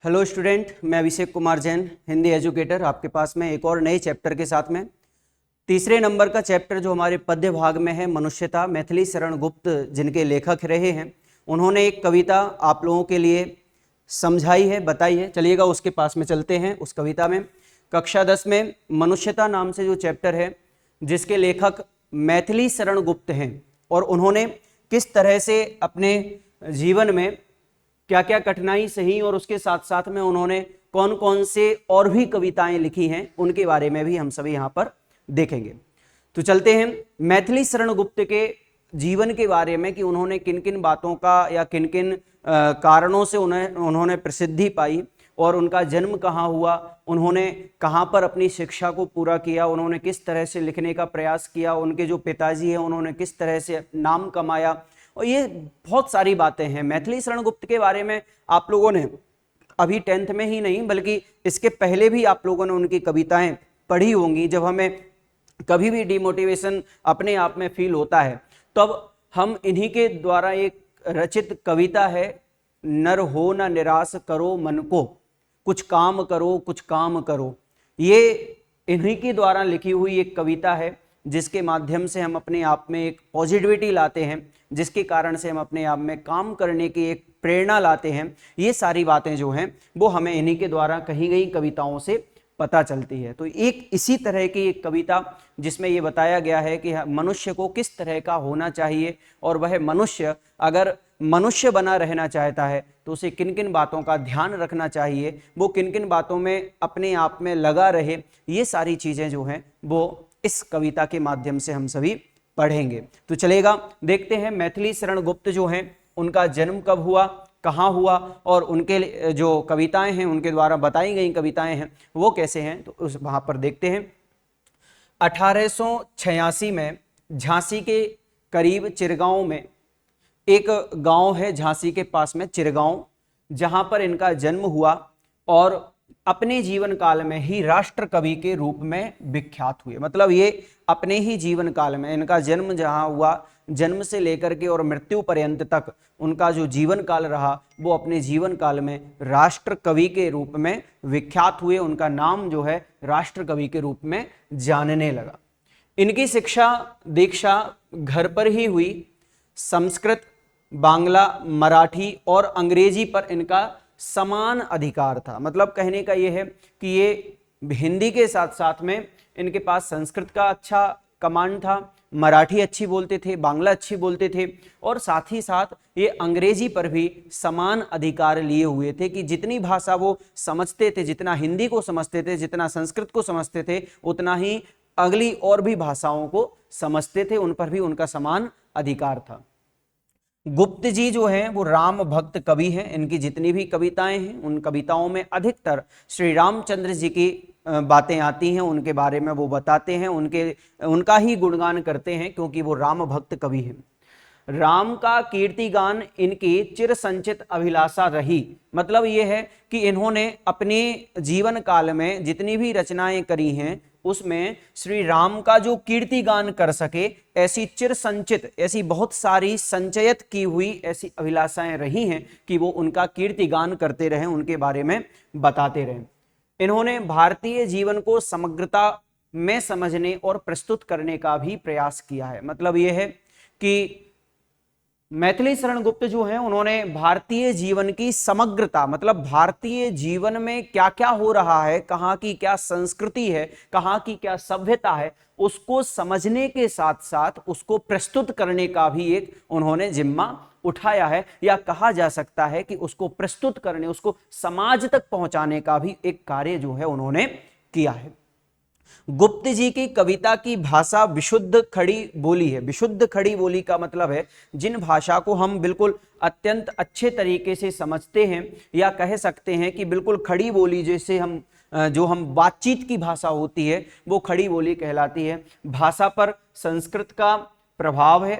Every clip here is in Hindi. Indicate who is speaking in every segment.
Speaker 1: हेलो स्टूडेंट, मैं अभिषेक कुमार जैन, हिंदी एजुकेटर, आपके पास में एक और नए चैप्टर के साथ में तीसरे नंबर का चैप्टर जो हमारे पद्य भाग में है मनुष्यता। मैथिली शरण गुप्त जिनके लेखक रहे हैं, उन्होंने एक कविता आप लोगों के लिए समझाई है, बताई है। चलिएगा उसके पास में चलते हैं। उस कविता में कक्षा 10 में मनुष्यता नाम से जो चैप्टर है, जिसके लेखक मैथिली शरण गुप्त हैं, और उन्होंने किस तरह से अपने जीवन में क्या क्या कठिनाई सही और उसके साथ साथ में उन्होंने कौन कौन से और भी कविताएं लिखी हैं, उनके बारे में भी हम सभी यहाँ पर देखेंगे। तो चलते हैं मैथिली शरण गुप्त के जीवन के बारे में कि उन्होंने किन किन बातों का या किन किन कारणों से उन्होंने प्रसिद्धि पाई, और उनका जन्म कहाँ हुआ, उन्होंने कहाँ पर अपनी शिक्षा को पूरा किया, उन्होंने किस तरह से लिखने का प्रयास किया, उनके जो पिताजी हैं उन्होंने किस तरह से नाम कमाया, और ये बहुत सारी बातें हैं। मैथिली शरण गुप्त के बारे में आप लोगों ने अभी 10th में ही नहीं बल्कि इसके पहले भी आप लोगों ने उनकी कविताएं पढ़ी होंगी। जब हमें कभी भी डिमोटिवेशन अपने आप में फील होता है, तब हम इन्हीं के द्वारा एक रचित कविता है, नर हो न निराश करो मन को, कुछ काम करो कुछ काम करो, ये इन्हीं के द्वारा लिखी हुई एक कविता है, जिसके माध्यम से हम अपने आप में एक पॉजिटिविटी लाते हैं, जिसके कारण से हम अपने आप में काम करने की एक प्रेरणा लाते हैं। ये सारी बातें जो हैं वो हमें इन्हीं के द्वारा कही गई कविताओं से पता चलती है। तो एक इसी तरह की एक कविता जिसमें ये बताया गया है कि मनुष्य को किस तरह का होना चाहिए, और वह मनुष्य अगर मनुष्य बना रहना चाहता है तो उसे किन किन बातों का ध्यान रखना चाहिए, वो किन किन बातों में अपने आप में लगा रहे, ये सारी चीज़ें जो हैं वो इस कविता के माध्यम से हम सभी पढ़ेंगे। तो चलेगा, देखते हैं मैथिली शरण गुप्त जो हैं उनका जन्म कब हुआ, कहाँ हुआ, और उनके जो कविताएं हैं, उनके द्वारा बताई गई कविताएं हैं वो कैसे हैं। तो उस वहां पर देखते हैं। 1886 में झांसी के करीब चिरगांव में एक गांव है, झांसी के पास में चिरगांव, जहां पर इनका जन्म हुआ, और अपने जीवन काल में ही राष्ट्र कवि के रूप में विख्यात हुए। मतलब ये अपने ही जीवन काल में, इनका जन्म जहां हुआ, जन्म से लेकर के और मृत्यु पर्यंत तक उनका जो जीवन काल रहा, वो अपने जीवन काल में राष्ट्र कवि के रूप में विख्यात हुए। उनका नाम जो है राष्ट्र कवि के रूप में जानने लगा। इनकी शिक्षा दीक्षा घर पर ही हुई। संस्कृत, बांग्ला, मराठी और अंग्रेजी पर इनका समान अधिकार था। मतलब कहने का यह है कि ये हिंदी के साथ साथ में इनके पास संस्कृत का अच्छा कमांड था, मराठी अच्छी बोलते थे, बांग्ला अच्छी बोलते थे, और साथ ही साथ ये अंग्रेजी पर भी समान अधिकार लिए हुए थे कि जितनी भाषा वो समझते थे, जितना हिंदी को समझते थे, जितना संस्कृत को समझते थे, उतना ही अगली और भी भाषाओं को समझते थे, उन पर भी उनका समान अधिकार था। गुप्त जी जो हैं वो राम भक्त कवि हैं। इनकी जितनी भी कविताएं हैं, उन कविताओं में अधिकतर श्री रामचंद्र जी की बातें आती हैं, उनके बारे में वो बताते हैं, उनका ही गुणगान करते हैं, क्योंकि वो राम भक्त कवि हैं। राम का कीर्तिगान इनकी चिर संचित अभिलाषा रही। मतलब ये है कि इन्होंने अपने जीवन काल में जितनी भी रचनाएं करी हैं, उसमें श्री राम का जो कीर्तिगान कर सके, ऐसी चिर संचित, ऐसी बहुत सारी संचयत की हुई ऐसी अभिलाषाएं रही हैं कि वो उनका कीर्तिगान करते रहें, उनके बारे में बताते रहें। इन्होंने भारतीय जीवन को समग्रता में समझने और प्रस्तुत करने का भी प्रयास किया है। मतलब यह है कि मैथिली शरण गुप्त जो है, उन्होंने भारतीय जीवन की समग्रता, मतलब भारतीय जीवन में क्या क्या हो रहा है, कहाँ की क्या संस्कृति है, कहाँ की क्या सभ्यता है, उसको समझने के साथ साथ उसको प्रस्तुत करने का भी एक उन्होंने जिम्मा उठाया है, या कहा जा सकता है कि उसको प्रस्तुत करने, उसको समाज तक पहुंचाने का भी एक कार्य जो है उन्होंने किया है। गुप्त जी की कविता की भाषा विशुद्ध खड़ी बोली है। विशुद्ध खड़ी बोली का मतलब है जिन भाषा को हम बिल्कुल अत्यंत अच्छे तरीके से समझते हैं, या कह सकते हैं कि बिल्कुल खड़ी बोली, जैसे जो हम बातचीत की भाषा होती है वो खड़ी बोली कहलाती है। भाषा पर संस्कृत का प्रभाव है।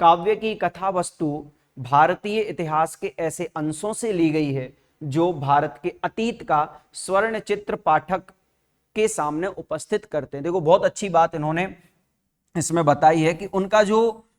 Speaker 1: काव्य की कथा वस्तु भारतीय इतिहास के ऐसे अंशों से ली गई है जो भारत के अतीत का स्वर्ण चित्र पाठक के सामने उपस्थित करते हैं। देखो, बहुत अच्छी बात इन्होंने इसमें बताई है कि उनका जो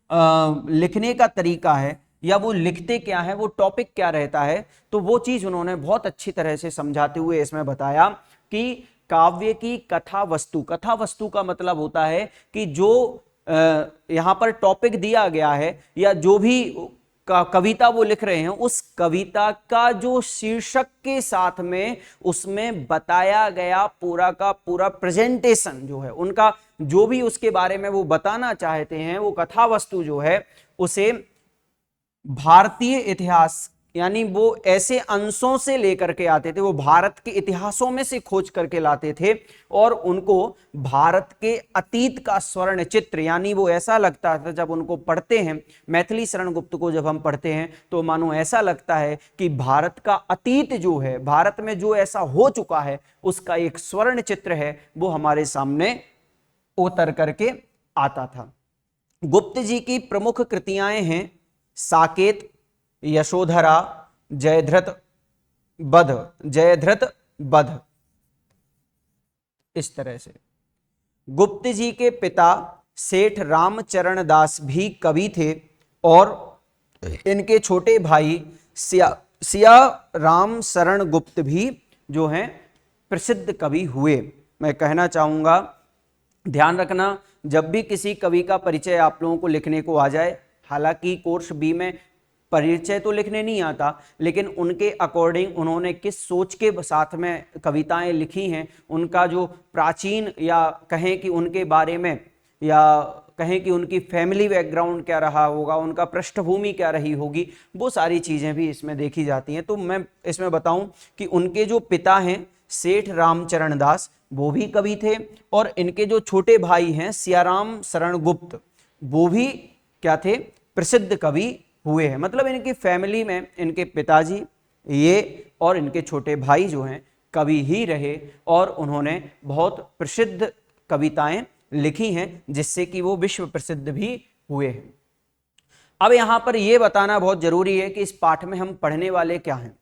Speaker 1: लिखने का तरीका है या वो लिखते क्या है, वो टॉपिक क्या रहता है, तो वो चीज उन्होंने बहुत अच्छी तरह से समझाते हुए इसमें बताया कि काव्य की कथा वस्तु, कथा वस्तु का मतलब होता है कि जो यहां पर टॉपिक दिया गया है या जो भी कविता वो लिख रहे हैं, उस कविता का जो शीर्षक के साथ में उसमें बताया गया पूरा का पूरा प्रेजेंटेशन जो है, उनका जो भी उसके बारे में वो बताना चाहते हैं, वो कथा वस्तु जो है उसे भारतीय इतिहास, यानी वो ऐसे अंशों से लेकर के आते थे, वो भारत के इतिहासों में से खोज करके लाते थे और उनको भारत के अतीत का स्वर्ण चित्र, यानी वो ऐसा लगता था जब उनको पढ़ते हैं, मैथिली शरण गुप्त को जब हम पढ़ते हैं तो मानो ऐसा लगता है कि भारत का अतीत जो है, भारत में जो ऐसा हो चुका है उसका एक स्वर्ण चित्र है, वो हमारे सामने उतर करके आता था। गुप्त जी की प्रमुख कृतियां हैं साकेत, यशोधरा, जयद्रथ बध, जयद्रथ बध। इस तरह से गुप्त जी के पिता सेठ रामचरण दास भी कवि थे और इनके छोटे भाई सिया राम शरण गुप्त भी जो हैं प्रसिद्ध कवि हुए। मैं कहना चाहूंगा, ध्यान रखना, जब भी किसी कवि का परिचय आप लोगों को लिखने को आ जाए, हालांकि कोर्स बी में परिचय तो लिखने नहीं आता, लेकिन उनके अकॉर्डिंग उन्होंने किस सोच के साथ में कविताएं लिखी हैं, उनका जो प्राचीन या कहें कि उनके बारे में या कहें कि उनकी फैमिली बैकग्राउंड क्या रहा होगा, उनका पृष्ठभूमि क्या रही होगी, वो सारी चीज़ें भी इसमें देखी जाती हैं। तो मैं इसमें बताऊं कि उनके जो पिता हैं सेठ रामचरण दास, वो भी कवि थे और इनके जो छोटे भाई हैं सियाराम शरण गुप्त, वो भी क्या थे, प्रसिद्ध कवि हुए हैं। मतलब इनकी फैमिली में इनके पिताजी ये और इनके छोटे भाई जो हैं कवि ही रहे और उन्होंने बहुत प्रसिद्ध कविताएं लिखी हैं जिससे कि वो विश्व प्रसिद्ध भी हुए हैं। अब यहां पर यह बताना बहुत जरूरी है कि इस पाठ में हम पढ़ने वाले क्या हैं।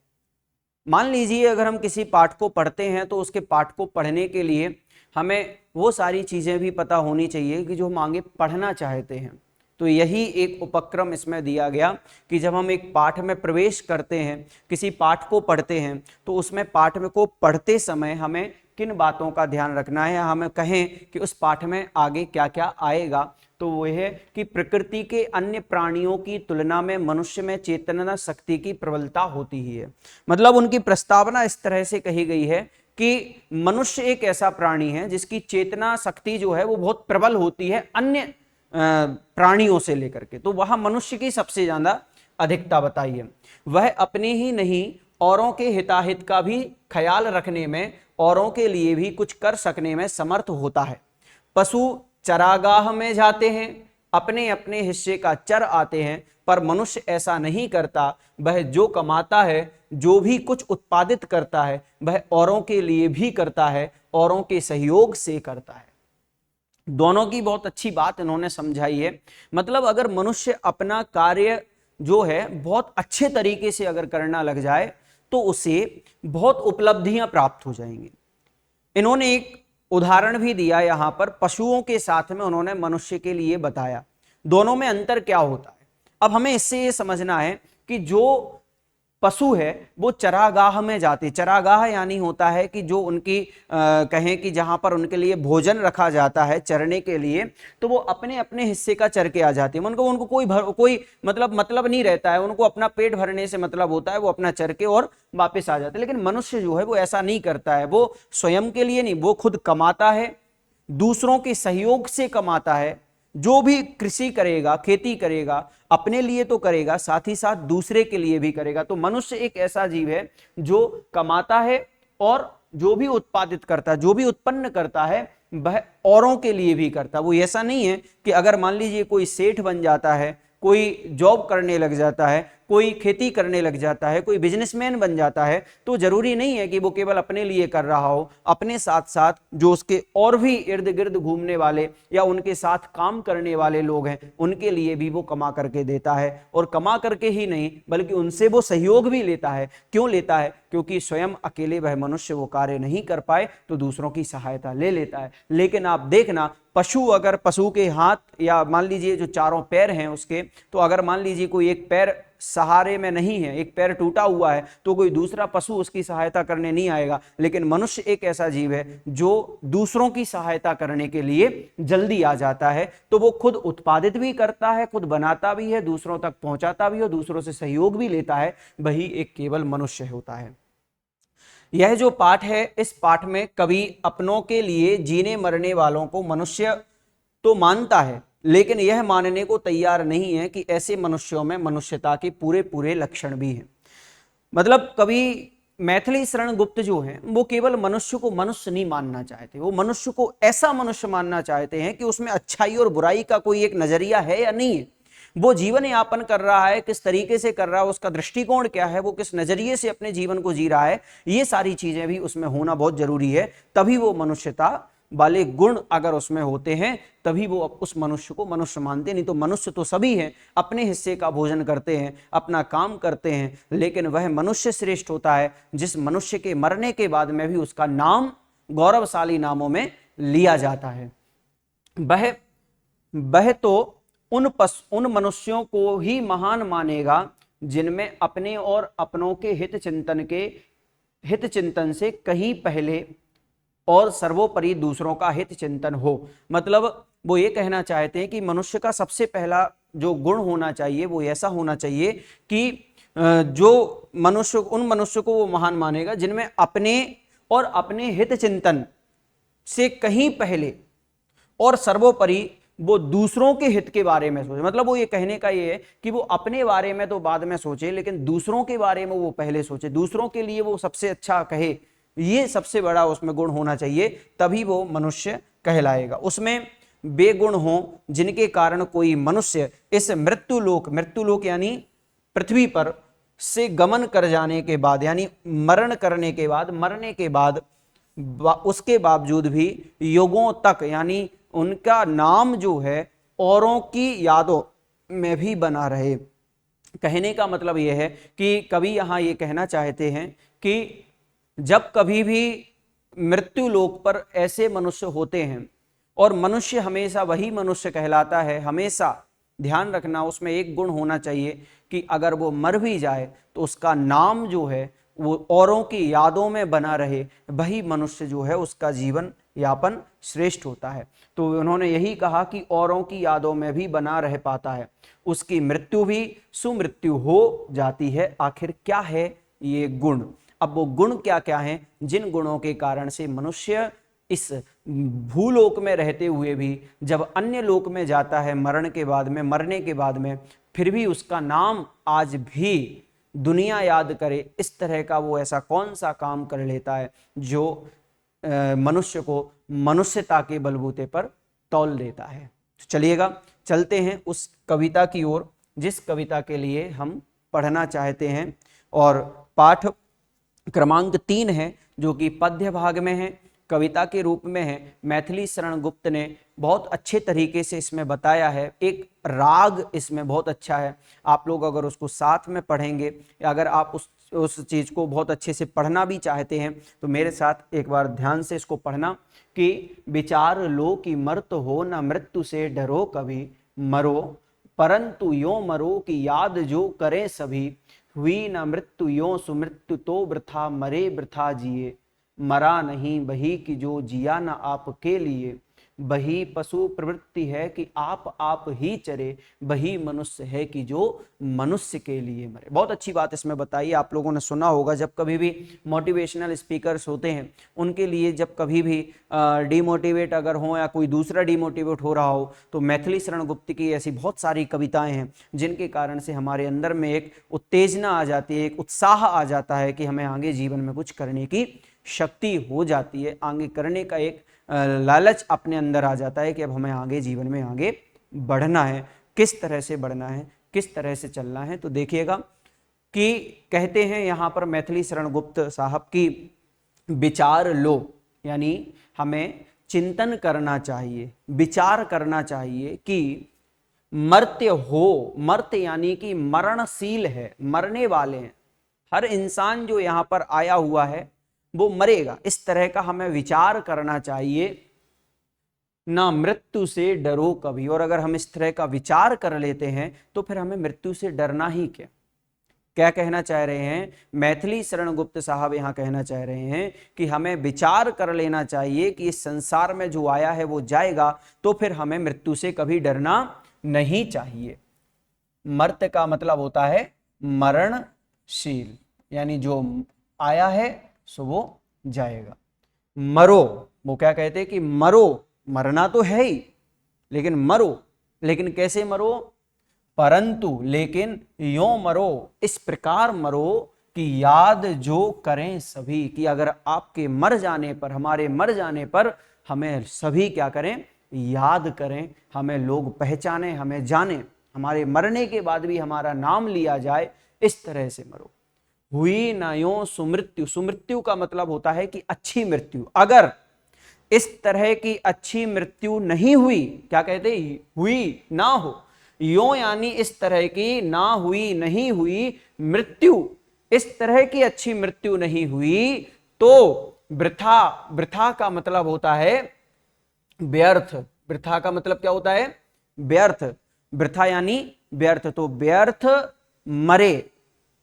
Speaker 1: मान लीजिए अगर हम किसी पाठ को पढ़ते हैं तो उसके पाठ को पढ़ने के लिए हमें वो सारी चीजें भी पता होनी चाहिए कि जो हम आगे पढ़ना चाहते हैं। तो यही एक उपक्रम इसमें दिया गया कि जब हम एक पाठ में प्रवेश करते हैं, किसी पाठ को पढ़ते हैं, तो उसमें पाठ में को पढ़ते समय हमें किन बातों का ध्यान रखना है, हमें कहें कि उस पाठ में आगे क्या क्या आएगा, तो वो है कि प्रकृति के अन्य प्राणियों की तुलना में मनुष्य में चेतना शक्ति की प्रबलता होती ही है। मतलब उनकी प्रस्तावना इस तरह से कही गई है कि मनुष्य एक ऐसा प्राणी है जिसकी चेतना शक्ति जो है वो बहुत प्रबल होती है अन्य प्राणियों से लेकर के, तो वह मनुष्य की सबसे ज्यादा अधिकता बताई है। वह अपने ही नहीं औरों के हिताहित का भी ख्याल रखने में, औरों के लिए भी कुछ कर सकने में समर्थ होता है। पशु चरागाह में जाते हैं, अपने अपने हिस्से का चर आते हैं, पर मनुष्य ऐसा नहीं करता। वह जो कमाता है, जो भी कुछ उत्पादित करता है, वह औरों के लिए भी करता है, औरों के सहयोग से करता है। दोनों की बहुत अच्छी बात इन्होंने समझाई है। मतलब अगर मनुष्य अपना कार्य जो है बहुत अच्छे तरीके से अगर करना लग जाए तो उसे बहुत उपलब्धियां प्राप्त हो जाएंगी। इन्होंने एक उदाहरण भी दिया यहां पर, पशुओं के साथ में उन्होंने मनुष्य के लिए बताया दोनों में अंतर क्या होता है। अब हमें इससे ये समझना है कि जो पशु है वो चरागाह में जाते, चरागाह यानी होता है कि जो उनकी कहें कि जहां पर उनके लिए भोजन रखा जाता है चरने के लिए, तो वो अपने अपने हिस्से का चर के आ जाते हैं। उनको कोई मतलब नहीं रहता है, उनको अपना पेट भरने से मतलब होता है, वो अपना चर के और वापस आ जाते हैं। लेकिन मनुष्य जो है वो ऐसा नहीं करता है, वो स्वयं के लिए नहीं, वो खुद कमाता है, दूसरों के सहयोग से कमाता है। जो भी कृषि करेगा, खेती करेगा, अपने लिए तो करेगा, साथ ही साथ दूसरे के लिए भी करेगा। तो मनुष्य एक ऐसा जीव है जो कमाता है और जो भी उत्पादित करता है, जो भी उत्पन्न करता है, वह औरों के लिए भी करता है। वो ऐसा नहीं है कि अगर मान लीजिए कोई सेठ बन जाता है, कोई जॉब करने लग जाता है, कोई खेती करने लग जाता है, कोई बिजनेसमैन बन जाता है, तो जरूरी नहीं है कि वो केवल अपने लिए कर रहा हो, अपने साथ साथ जो उसके और भी इर्द गिर्द घूमने वाले या उनके साथ काम करने वाले लोग हैं उनके लिए भी वो कमा करके देता है। और कमा करके ही नहीं बल्कि उनसे वो सहयोग भी लेता है। क्यों लेता है? क्योंकि स्वयं अकेले वह मनुष्य वो कार्य नहीं कर पाए तो दूसरों की सहायता ले लेता है। लेकिन आप देखना, पशु अगर पशु के हाथ या मान लीजिए जो चारों पैर हैं उसके, तो अगर मान लीजिए कोई एक पैर सहारे में नहीं है, एक पैर टूटा हुआ है, तो कोई दूसरा पशु उसकी सहायता करने नहीं आएगा। लेकिन मनुष्य एक ऐसा जीव है जो दूसरों की सहायता करने के लिए जल्दी आ जाता है। तो वो खुद उत्पादित भी करता है, खुद बनाता भी है, दूसरों तक पहुंचाता भी है, दूसरों से सहयोग भी लेता है। वही एक केवल मनुष्य होता है। यह जो पाठ है, इस पाठ में कवि अपनों के लिए जीने मरने वालों को मनुष्य तो मानता है, लेकिन यह मानने को तैयार नहीं है कि ऐसे मनुष्यों में मनुष्यता के पूरे पूरे लक्षण भी हैं। मतलब कवि मैथिली शरण गुप्त जो हैं वो केवल मनुष्य को मनुष्य नहीं मानना चाहते, वो मनुष्य को ऐसा मनुष्य मानना चाहते हैं कि उसमें अच्छाई और बुराई का कोई एक नजरिया है या नहीं है, वो जीवन यापन कर रहा है किस तरीके से कर रहा है, उसका दृष्टिकोण क्या है, वो किस नजरिए से अपने जीवन को जी रहा है, ये सारी चीजें भी उसमें होना बहुत जरूरी है। तभी वो मनुष्यता वाले गुण अगर उसमें होते हैं तभी वो उस मनुष्य को मनुष्य मानते। नहीं तो मनुष्य तो सभी हैं, अपने हिस्से का भोजन करते हैं, अपना काम करते हैं, लेकिन वह मनुष्य श्रेष्ठ होता है जिस मनुष्य के मरने के बाद में भी उसका नाम गौरवशाली नामों में लिया जाता है। वह तो उन मनुष्यों को ही महान मानेगा जिनमें अपने और अपनों के हित चिंतन से कहीं पहले और सर्वोपरि दूसरों का हित चिंतन हो। मतलब वो ये कहना चाहते हैं कि मनुष्य का सबसे पहला जो गुण होना चाहिए वो ऐसा होना चाहिए कि जो मनुष्य, उन मनुष्य को वो महान मानेगा जिनमें अपने और अपने हित चिंतन से कहीं पहले और सर्वोपरि वो दूसरों के हित के बारे में सोचे। मतलब वो ये कहने का ये है कि वो अपने बारे में तो बाद में सोचे, लेकिन दूसरों के बारे में वो पहले सोचे, दूसरों के लिए वो सबसे अच्छा कहे। ये सबसे बड़ा उसमें गुण होना चाहिए, तभी वो मनुष्य कहलाएगा। उसमें वे गुण हो जिनके कारण कोई मनुष्य इस मृत्युलोक यानी पृथ्वी पर से गमन कर जाने के बाद, यानी मरने के बाद उसके बावजूद भी युगों तक, यानी उनका नाम जो है औरों की यादों में भी बना रहे। कहने का मतलब यह है कि कवि यहां ये कहना चाहते हैं कि जब कभी भी मृत्यु लोक पर ऐसे मनुष्य होते हैं, और मनुष्य हमेशा वही मनुष्य कहलाता है, हमेशा ध्यान रखना उसमें एक गुण होना चाहिए कि अगर वो मर भी जाए तो उसका नाम जो है वो औरों की यादों में बना रहे, वही मनुष्य जो है उसका जीवन यापन श्रेष्ठ होता है। तो उन्होंने यही कहा कि औरों की यादों में भी बना रह पाता है, उसकी मृत्यु भी सुमृत्यु हो जाती है। आखिर क्या है ये गुण? अब वो गुण क्या क्या हैं जिन गुणों के कारण से मनुष्य इस भूलोक में रहते हुए भी जब अन्य लोक में जाता है मरने के बाद में फिर भी उसका नाम आज भी दुनिया याद करे, इस तरह का वो ऐसा कौन सा काम कर लेता है जो मनुष्य को मनुष्यता के बलबूते पर तौल देता है। तो चलिएगा चलते हैं उस कविता की ओर जिस कविता के लिए हम पढ़ना चाहते हैं, और पाठ क्रमांक 3 है जो कि पद्य भाग में है, कविता के रूप में है। मैथिली शरण गुप्त ने बहुत अच्छे तरीके से इसमें बताया है, एक राग इसमें बहुत अच्छा है। आप लोग अगर उसको साथ में पढ़ेंगे या अगर आप उस चीज़ को बहुत अच्छे से पढ़ना भी चाहते हैं तो मेरे साथ एक बार ध्यान से इसको पढ़ना कि विचार लो कि मर्त हो न मृत्यु से डरो कभी, मरो परंतु यो मरो कि याद जो करें सभी, हुई न मृत्यु यो सुमृत्यु तो वृथा मरे वृथा जिए, मरा नहीं बही कि जो जिया न आपके लिए, बही पशु प्रवृत्ति है कि आप ही चरे, बही मनुष्य है कि जो मनुष्य के लिए मरे। बहुत अच्छी बात इसमें बताई। आप लोगों ने सुना होगा जब कभी भी मोटिवेशनल स्पीकर्स होते हैं उनके लिए जब कभी भी डिमोटिवेट अगर हो या कोई दूसरा डिमोटिवेट हो रहा हो तो मैथिली शरण गुप्त की ऐसी बहुत सारी कविताएं हैं जिनके कारण से हमारे अंदर में एक उत्तेजना आ जाती है, एक उत्साह आ जाता है कि हमें आगे जीवन में कुछ करने की शक्ति हो जाती है, आगे करने का एक लालच अपने अंदर आ जाता है कि अब हमें आगे जीवन में आगे बढ़ना है। किस तरह से बढ़ना है, किस तरह से चलना है, तो देखिएगा कि कहते हैं यहाँ पर मैथिली शरण गुप्त साहब की विचार लो, यानी हमें चिंतन करना चाहिए, विचार करना चाहिए कि मर्त्य हो, मर्त्य यानी कि मरणशील है, मरने वाले हैं, हर इंसान जो यहाँ पर आया हुआ है वो मरेगा, इस तरह का हमें विचार करना चाहिए। ना मृत्यु से डरो कभी, और अगर हम इस तरह का विचार कर लेते हैं तो फिर हमें मृत्यु से डरना ही क्या। क्या कहना चाह रहे हैं मैथिली शरण गुप्त साहब, यहाँ कहना चाह रहे हैं कि हमें विचार कर लेना चाहिए कि इस संसार में जो आया है वो जाएगा, तो फिर हमें मृत्यु से कभी डरना नहीं चाहिए। मर्त्य का मतलब होता है मरणशील, यानी जो आया है सो वो जाएगा। मरो, वो क्या कहते हैं कि मरो, मरना तो है ही लेकिन मरो, लेकिन कैसे मरो, परंतु लेकिन यों मरो, इस प्रकार मरो कि याद जो करें सभी, कि अगर आपके मर जाने पर, हमारे मर जाने पर हमें सभी क्या करें, याद करें, हमें लोग पहचाने, हमें जाने, हमारे मरने के बाद भी हमारा नाम लिया जाए, इस तरह से मरो। हुई न यों सुमृत्यु, सुमृत्यु का मतलब होता है कि अच्छी मृत्यु, अगर इस तरह की अच्छी मृत्यु नहीं हुई, क्या कहते हुई ना हो, यों यानी इस तरह की ना हुई, नहीं हुई मृत्यु, इस तरह की अच्छी मृत्यु नहीं हुई तो वृथा, वृथा का मतलब होता है व्यर्थ, वृथा का मतलब क्या होता है, व्यर्थ, वृथा यानी व्यर्थ, तो व्यर्थ मरे।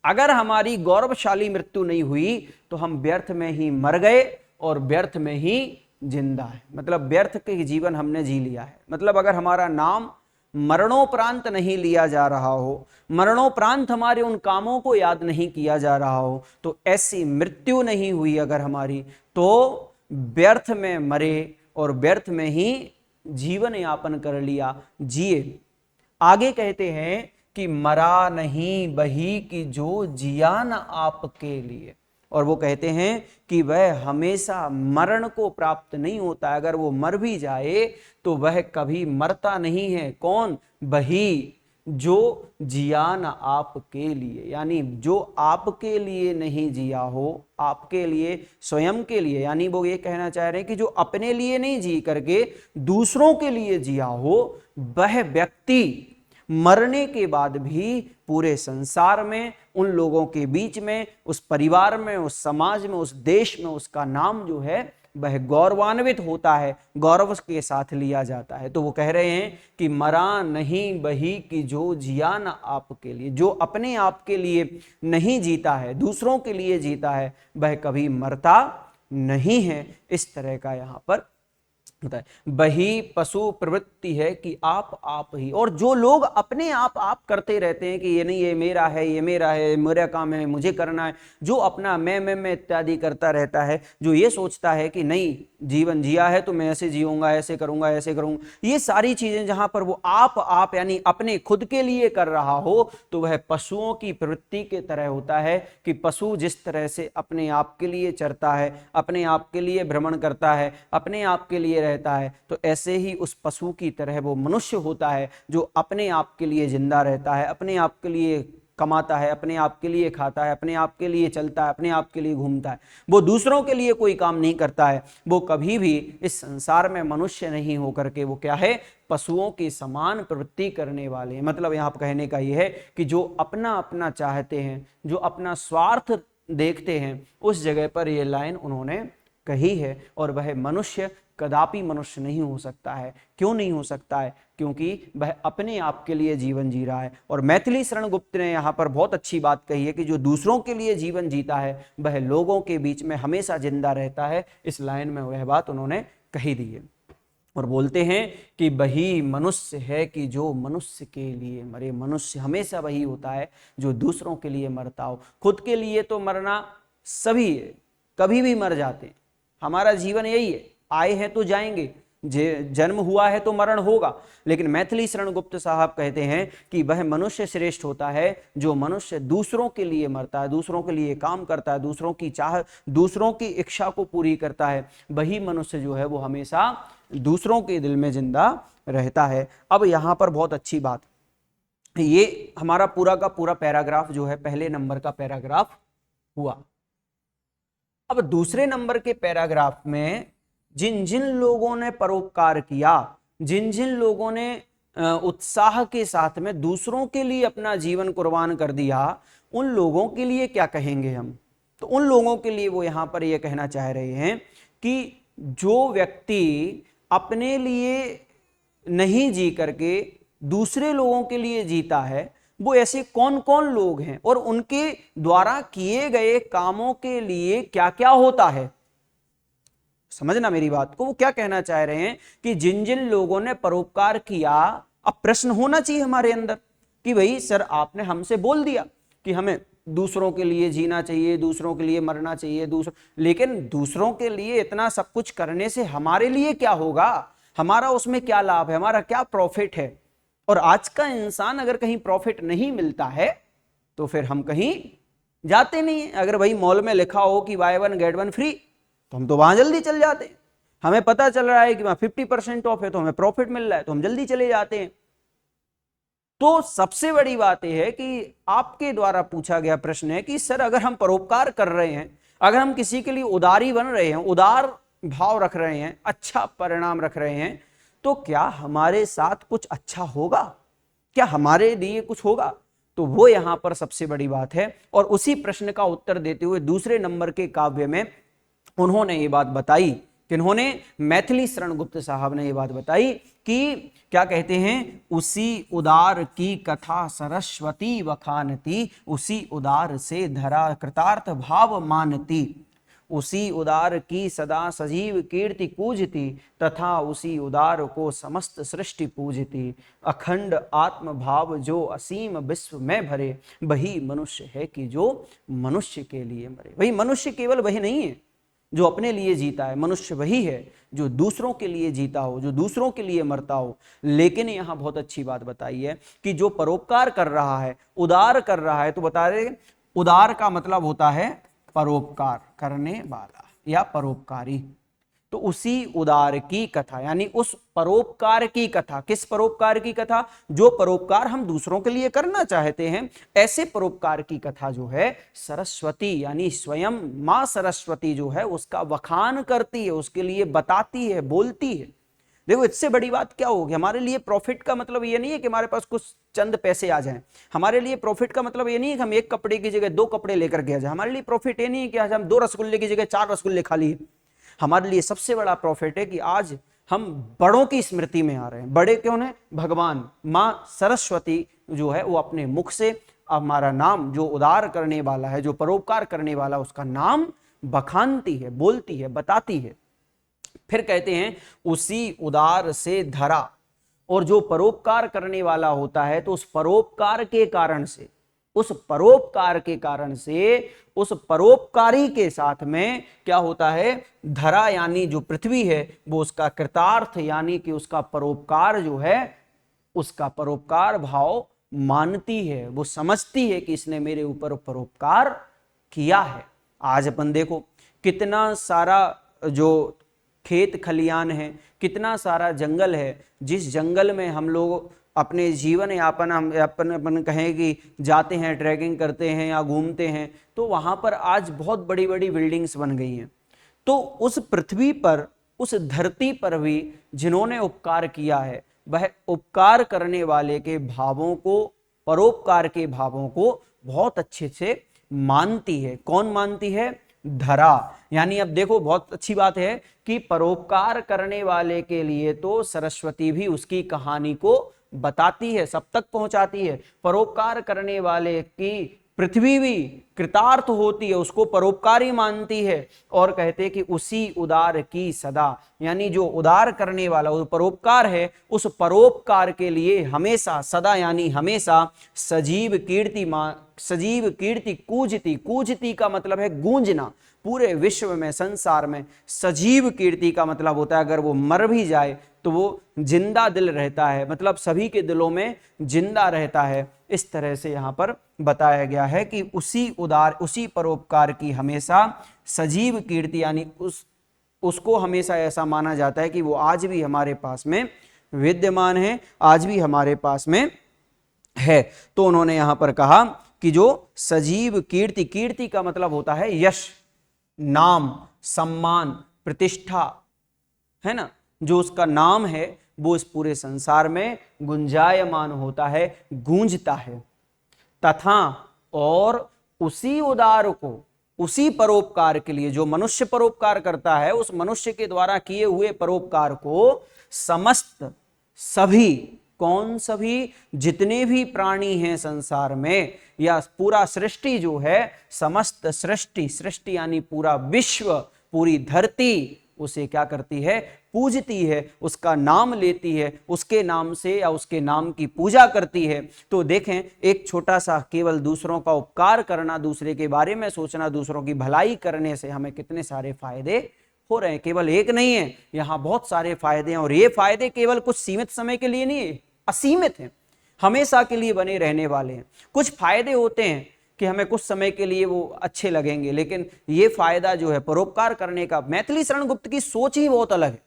Speaker 1: अगर हमारी गौरवशाली मृत्यु नहीं हुई तो हम व्यर्थ में ही मर गए और व्यर्थ में ही जिंदा है, मतलब व्यर्थ के जीवन हमने जी लिया है। मतलब अगर हमारा नाम मरणोपरांत नहीं लिया जा रहा हो, मरणोपरांत हमारे उन कामों को याद नहीं किया जा रहा हो, तो ऐसी मृत्यु नहीं हुई अगर हमारी, तो व्यर्थ में मरे और व्यर्थ में ही जीवन यापन कर लिया, जिए। आगे कहते हैं कि मरा नहीं बही कि जो जिया न आपके लिए, और वो कहते हैं कि वह हमेशा मरण को प्राप्त नहीं होता, अगर वो मर भी जाए तो वह कभी मरता नहीं है। कौन, बही जो जिया न आपके लिए, यानी जो आपके लिए नहीं जिया हो, आपके लिए, स्वयं के लिए, यानी वो ये कहना चाह रहे हैं कि जो अपने लिए नहीं जी करके दूसरों के लिए जिया हो, वह व्यक्ति मरने के बाद भी पूरे संसार में, उन लोगों के बीच में, उस परिवार में, उस समाज में, उस देश में उसका नाम जो है वह गौरवान्वित होता है, गौरव के साथ लिया जाता है। तो वो कह रहे हैं कि मरा नहीं बही कि जो जिया न आपके लिए, जो अपने आप के लिए नहीं जीता है, दूसरों के लिए जीता है, वह कभी मरता नहीं है। इस तरह का यहाँ पर होता है। बही पशु प्रवृत्ति है कि आप ही, और जो लोग अपने आप करते रहते हैं कि ये नहीं, ये मेरा है, ये मेरा है, मेरा काम है, मुझे करना है, जो अपना मैं इत्यादि करता रहता है, जो ये सोचता है कि नहीं जीवन जिया है तो मैं ऐसे जीऊंगा, ऐसे करूंगा, ऐसे करूंगा, ये सारी चीजें जहां पर वो आप यानी अपने खुद के लिए कर रहा हो, तो वह पशुओं की प्रवृत्ति के तरह होता है कि पशु जिस तरह से अपने आप के लिए चरता है, अपने आप के लिए भ्रमण करता है, अपने आप के लिए रहता है, तो ऐसे ही उस पशु की तरह वो मनुष्य होता है जो अपने आप के लिए जिंदा रहता है, अपने आप के लिए कमाता है, अपने आप के लिए खाता है, अपने आप के लिए चलता है, अपने आप के लिए घूमता है, वो दूसरों के लिए कोई काम नहीं करता है। वो कभी भी इस संसार में मनुष्य नहीं होकर के वो क्या है, पशुओं की समान प्रवृत्ति करने वाले हैं। मतलब यहाँ कहने का यह है कि जो अपना अपना चाहते हैं, जो अपना स्वार्थ देखते हैं, उस जगह पर यह लाइन उन्होंने कही है। और वह मनुष्य कदापि मनुष्य नहीं हो सकता है। क्यों नहीं हो सकता है? क्योंकि वह अपने आप के लिए जीवन जी रहा है। और मैथिली शरण गुप्त ने यहाँ पर बहुत अच्छी बात कही है कि जो दूसरों के लिए जीवन जीता है वह लोगों के बीच में हमेशा जिंदा रहता है। इस लाइन में वह बात उन्होंने कही दी है। और बोलते हैं कि वही मनुष्य है कि जो मनुष्य के लिए मरे। मनुष्य हमेशा वही होता है जो दूसरों के लिए मरता हो। खुद के लिए तो मरना सभी है, कभी भी मर जाते हैं। हमारा जीवन यही है, आए हैं तो जाएंगे, जन्म हुआ है तो मरण होगा। लेकिन मैथिली शरण गुप्त साहब कहते हैं कि वह मनुष्य श्रेष्ठ होता है जो मनुष्य दूसरों के लिए मरता है, दूसरों के लिए काम करता है, दूसरों की चाह, दूसरों की इच्छा को पूरी करता है। वही मनुष्य जो है वो हमेशा दूसरों के दिल में जिंदा रहता है। अब यहां पर बहुत अच्छी बात ये हमारा पूरा का पूरा पैराग्राफ जो है पहले नंबर का पैराग्राफ हुआ। अब दूसरे नंबर के पैराग्राफ में जिन जिन लोगों ने परोपकार किया, जिन जिन लोगों ने उत्साह के साथ में दूसरों के लिए अपना जीवन कुर्बान कर दिया, उन लोगों के लिए क्या कहेंगे हम? तो उन लोगों के लिए वो यहां पर ये कहना चाह रहे हैं कि जो व्यक्ति अपने लिए नहीं जी करके दूसरे लोगों के लिए जीता है, वो ऐसे कौन कौन लोग हैं और उनके द्वारा किए गए कामों के लिए क्या क्या होता है। समझना मेरी बात को, वो क्या कहना चाह रहे हैं कि जिन जिन लोगों ने परोपकार किया, अब प्रश्न होना चाहिए हमारे अंदर कि भाई सर आपने हमसे बोल दिया कि हमें दूसरों के लिए जीना चाहिए, दूसरों के लिए मरना चाहिए, लेकिन दूसरों के लिए इतना सब कुछ करने से हमारे लिए क्या होगा, हमारा उसमें क्या लाभ है, हमारा क्या प्रॉफिट है। और आज का इंसान अगर कहीं प्रॉफिट नहीं मिलता है तो फिर हम कहीं जाते नहीं है। अगर भाई मॉल में लिखा हो कि बाय 1 गेट 1 फ्री तो हम तो वहां जल्दी चल जाते हैं। हमें पता चल रहा है कि वहां 50% ऑफ है तो हमें प्रॉफिट मिल रहा है तो हम जल्दी चले जाते हैं। तो सबसे बड़ी बात यह है कि आपके द्वारा पूछा गया प्रश्न है कि सर अगर हम परोपकार कर रहे हैं, अगर हम किसी के लिए उदारी बन रहे हैं, उदार भाव रख रहे हैं, अच्छा परिणाम रख रहे हैं, तो क्या हमारे साथ कुछ अच्छा होगा, क्या हमारे लिए कुछ होगा? तो वो यहां पर सबसे बड़ी बात है। और उसी प्रश्न का उत्तर देते हुए दूसरे नंबर के काव्य में उन्होंने ये बात बताई, किन्होंने, मैथिली शरण गुप्त साहब ने ये बात बताई कि क्या कहते हैं, उसी उदार की कथा सरस्वती वखानती, उसी उदार से धरा कृतार्थ भाव मानती, उसी उदार की सदा सजीव कीर्ति पूजती, तथा उसी उदार को समस्त सृष्टि पूजती, अखंड आत्म भाव जो असीम विश्व में भरे, वही मनुष्य है कि जो मनुष्य के लिए मरे। वही मनुष्य केवल वही नहीं है जो अपने लिए जीता है, मनुष्य वही है जो दूसरों के लिए जीता हो, जो दूसरों के लिए मरता हो। लेकिन यहां बहुत अच्छी बात बताई है कि जो परोपकार कर रहा है, उदार कर रहा है, तो बता रहे उदार का मतलब होता है परोपकार करने वाला या परोपकारी। तो उसी उदार की कथा, यानी उस परोपकार की कथा, किस परोपकार की कथा? जो परोपकार हम दूसरों के लिए करना चाहते हैं, ऐसे परोपकार की कथा जो है सरस्वती यानी स्वयं मां सरस्वती जो है उसका वखान करती है, उसके लिए बताती है, बोलती है। देखो इससे बड़ी बात क्या होगी? हमारे लिए प्रॉफिट का मतलब ये नहीं है कि हमारे पास कुछ चंद पैसे आ जाएं। हमारे लिए प्रॉफिट का मतलब ये नहीं है कि हम एक कपड़े की जगह 2 कपड़े लेकर के आ जाए। हमारे लिए प्रॉफिट ये नहीं है कि आज हम 2 रसगुल्ले की जगह 4 रसगुल्ले खा लिए। हमारे लिए सबसे बड़ा प्रॉफिट है कि आज हम बड़ों की स्मृति में आ रहे हैं। बड़े कौन है? भगवान मां सरस्वती जो है वो अपने मुख से हमारा नाम, जो उदार करने वाला है, जो परोपकार करने वाला, उसका नाम बखानती है, बोलती है, बताती है। फिर कहते हैं उसी उदार से धरा, और जो परोपकार करने वाला होता है तो उस परोपकार के कारण से, उस परोपकार के कारण से, उस परोपकारी के साथ में क्या होता है? धरा यानी जो पृथ्वी है वो उसका कृतार्थ यानी कि उसका परोपकार जो है, उसका परोपकार भाव मानती है, वो समझती है कि इसने मेरे ऊपर परोपकार किया है। आज अपन देखो कितना सारा जो खेत खलियान है, कितना सारा जंगल है, जिस जंगल में हम लोग अपने जीवन यापन हम अपन कहें कि जाते हैं, ट्रैकिंग करते हैं या घूमते हैं, तो वहां पर आज बहुत बड़ी बड़ी बिल्डिंग्स बन गई हैं। तो उस पृथ्वी पर, उस धरती पर भी जिन्होंने उपकार किया है, वह उपकार करने वाले के भावों को, परोपकार के भावों को बहुत अच्छे से मानती है। कौन मानती है? धरा। यानी अब देखो बहुत अच्छी बात है कि परोपकार करने वाले के लिए तो सरस्वती भी उसकी कहानी को बताती है, सब तक पहुंचाती है। परोपकार करने वाले की पृथ्वी भी कृतार्थ होती है, उसको परोपकारी मानती है, और कहते हैं कि उसी उदार की सदा, यानी जो उदार करने वाला, वो परोपकार है, उस परोपकार के लिए हमेशा, सदा यानी हमेशा, सजीव कीर्ति सजीव कीर्ति कूजती, कूजती का मतलब है गूंजना, पूरे विश्व में, संसार में। सजीव कीर्ति का मतलब होता है अगर वो मर भी जाए तो वो जिंदा दिल रहता है, मतलब सभी के दिलों में जिंदा रहता है। इस तरह से यहां पर बताया गया है कि उसी उदार, उसी परोपकार की हमेशा सजीव कीर्ति, यानी उसको हमेशा ऐसा माना जाता है कि वो आज भी हमारे पास में विद्यमान है, आज भी हमारे पास में है। तो उन्होंने यहां पर कहा कि जो सजीव कीर्ति, कीर्ति का मतलब होता है यश, नाम, सम्मान, प्रतिष्ठा, है ना, जो उसका नाम है वो इस पूरे संसार में गुंजायमान होता है, गूंजता है। तथा और उसी उदार को, उसी परोपकार के लिए, जो मनुष्य परोपकार करता है उस मनुष्य के द्वारा किए हुए परोपकार को समस्त, सभी, कौन सभी, जितने भी प्राणी हैं संसार में, या पूरा सृष्टि जो है, समस्त सृष्टि, सृष्टि यानी पूरा विश्व, पूरी धरती उसे क्या करती है, पूजती है, उसका नाम लेती है, उसके नाम से या उसके नाम की पूजा करती है। तो देखें, एक छोटा सा केवल दूसरों का उपकार करना, दूसरे के बारे में सोचना, दूसरों की भलाई करने से हमें कितने सारे फायदे हो रहे हैं। केवल एक नहीं है, यहां बहुत सारे फायदे हैं, और ये फायदे केवल कुछ सीमित समय के लिए नहीं है, असीमित हैं, हमेशा के लिए बने रहने वाले हैं। कुछ फायदे होते हैं कि हमें कुछ समय के लिए वो अच्छे लगेंगे, लेकिन ये फायदा जो है परोपकार करने का, मैथिली शरण गुप्त की सोच ही बहुत अलग है।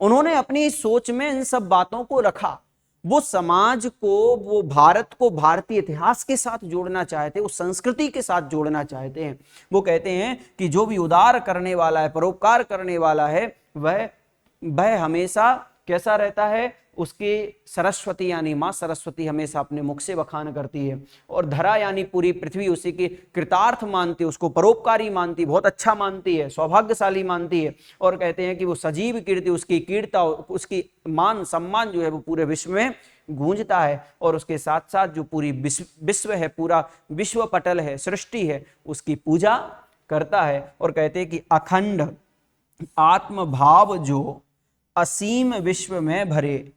Speaker 1: उन्होंने अपनी सोच में इन सब बातों को रखा। वो समाज को, वो भारत को भारतीय इतिहास के साथ जोड़ना चाहते, उस संस्कृति के साथ जोड़ना चाहते हैं। वो कहते हैं कि जो भी उदार करने वाला है, परोपकार करने वाला है, वह हमेशा कैसा रहता है, उसके सरस्वती यानी मां सरस्वती हमेशा अपने मुख से बखान करती है, और धरा यानी पूरी पृथ्वी उसी के कृतार्थ मानती है, उसको परोपकारी मानती, बहुत अच्छा मानती है, सौभाग्यशाली मानती है। और कहते हैं कि वो सजीव कीर्ति, उसकी कीर्ता, उसकी मान सम्मान जो है वो पूरे विश्व में गूंजता है, और उसके साथ साथ जो पूरी विश्व है, पूरा विश्व पटल है, सृष्टि है, उसकी पूजा करता है। और कहते हैं कि अखंड आत्मभाव जो असीम विश्व में भरे,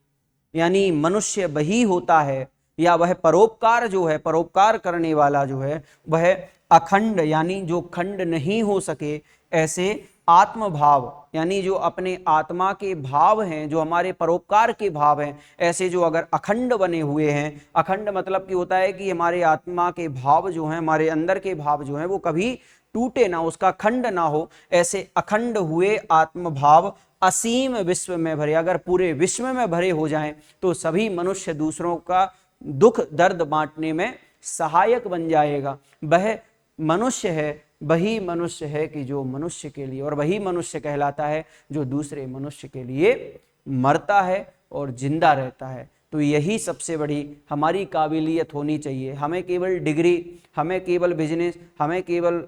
Speaker 1: यानी मनुष्य वही होता है, या वह परोपकार जो है, परोपकार करने वाला जो है, वह अखंड यानी जो खंड नहीं हो सके, ऐसे आत्मभाव यानी जो अपने आत्मा के भाव हैं, जो हमारे परोपकार के भाव हैं, ऐसे जो अगर अखंड बने हुए हैं, अखंड मतलब कि होता है कि हमारे आत्मा के भाव जो हैं, हमारे अंदर के भाव जो हैं, वो कभी टूटे ना, उसका खंड ना हो, ऐसे अखंड हुए आत्मभाव असीम विश्व में भरे, अगर पूरे विश्व में भरे हो जाएं तो सभी मनुष्य दूसरों का दुख दर्द बांटने में सहायक बन जाएगा। वह मनुष्य है, वही मनुष्य है कि जो मनुष्य के लिए, और वही मनुष्य कहलाता है जो दूसरे मनुष्य के लिए मरता है और जिंदा रहता है। तो यही सबसे बड़ी हमारी काबिलियत होनी चाहिए। हमें केवल डिग्री, हमें केवल बिजनेस, हमें केवल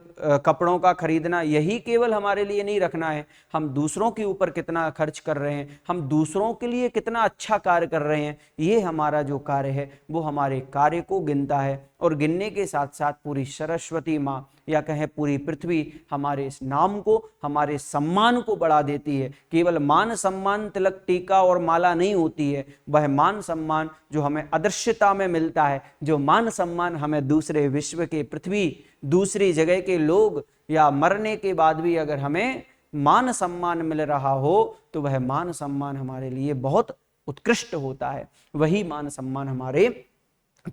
Speaker 1: कपड़ों का खरीदना, यही केवल हमारे लिए नहीं रखना है। हम दूसरों के ऊपर कितना खर्च कर रहे हैं, हम दूसरों के लिए कितना अच्छा कार्य कर रहे हैं, ये हमारा जो कार्य है वो हमारे कार्य को गिनता है। और गिनने के साथ साथ पूरी सरस्वती माँ या कहें पूरी पृथ्वी हमारे इस नाम को, हमारे सम्मान को बढ़ा देती है। केवल मान सम्मान, तिलक टीका और माला नहीं होती है, वह मान सम्मान जो हमें अदृश्यता में मिलता है, जो मान सम्मान हमें दूसरे विश्व के, पृथ्वी, दूसरी जगह के लोग या मरने के बाद भी अगर हमें मान सम्मान मिल रहा हो तो वह मान सम्मान हमारे लिए बहुत उत्कृष्ट होता है। वही मान सम्मान हमारे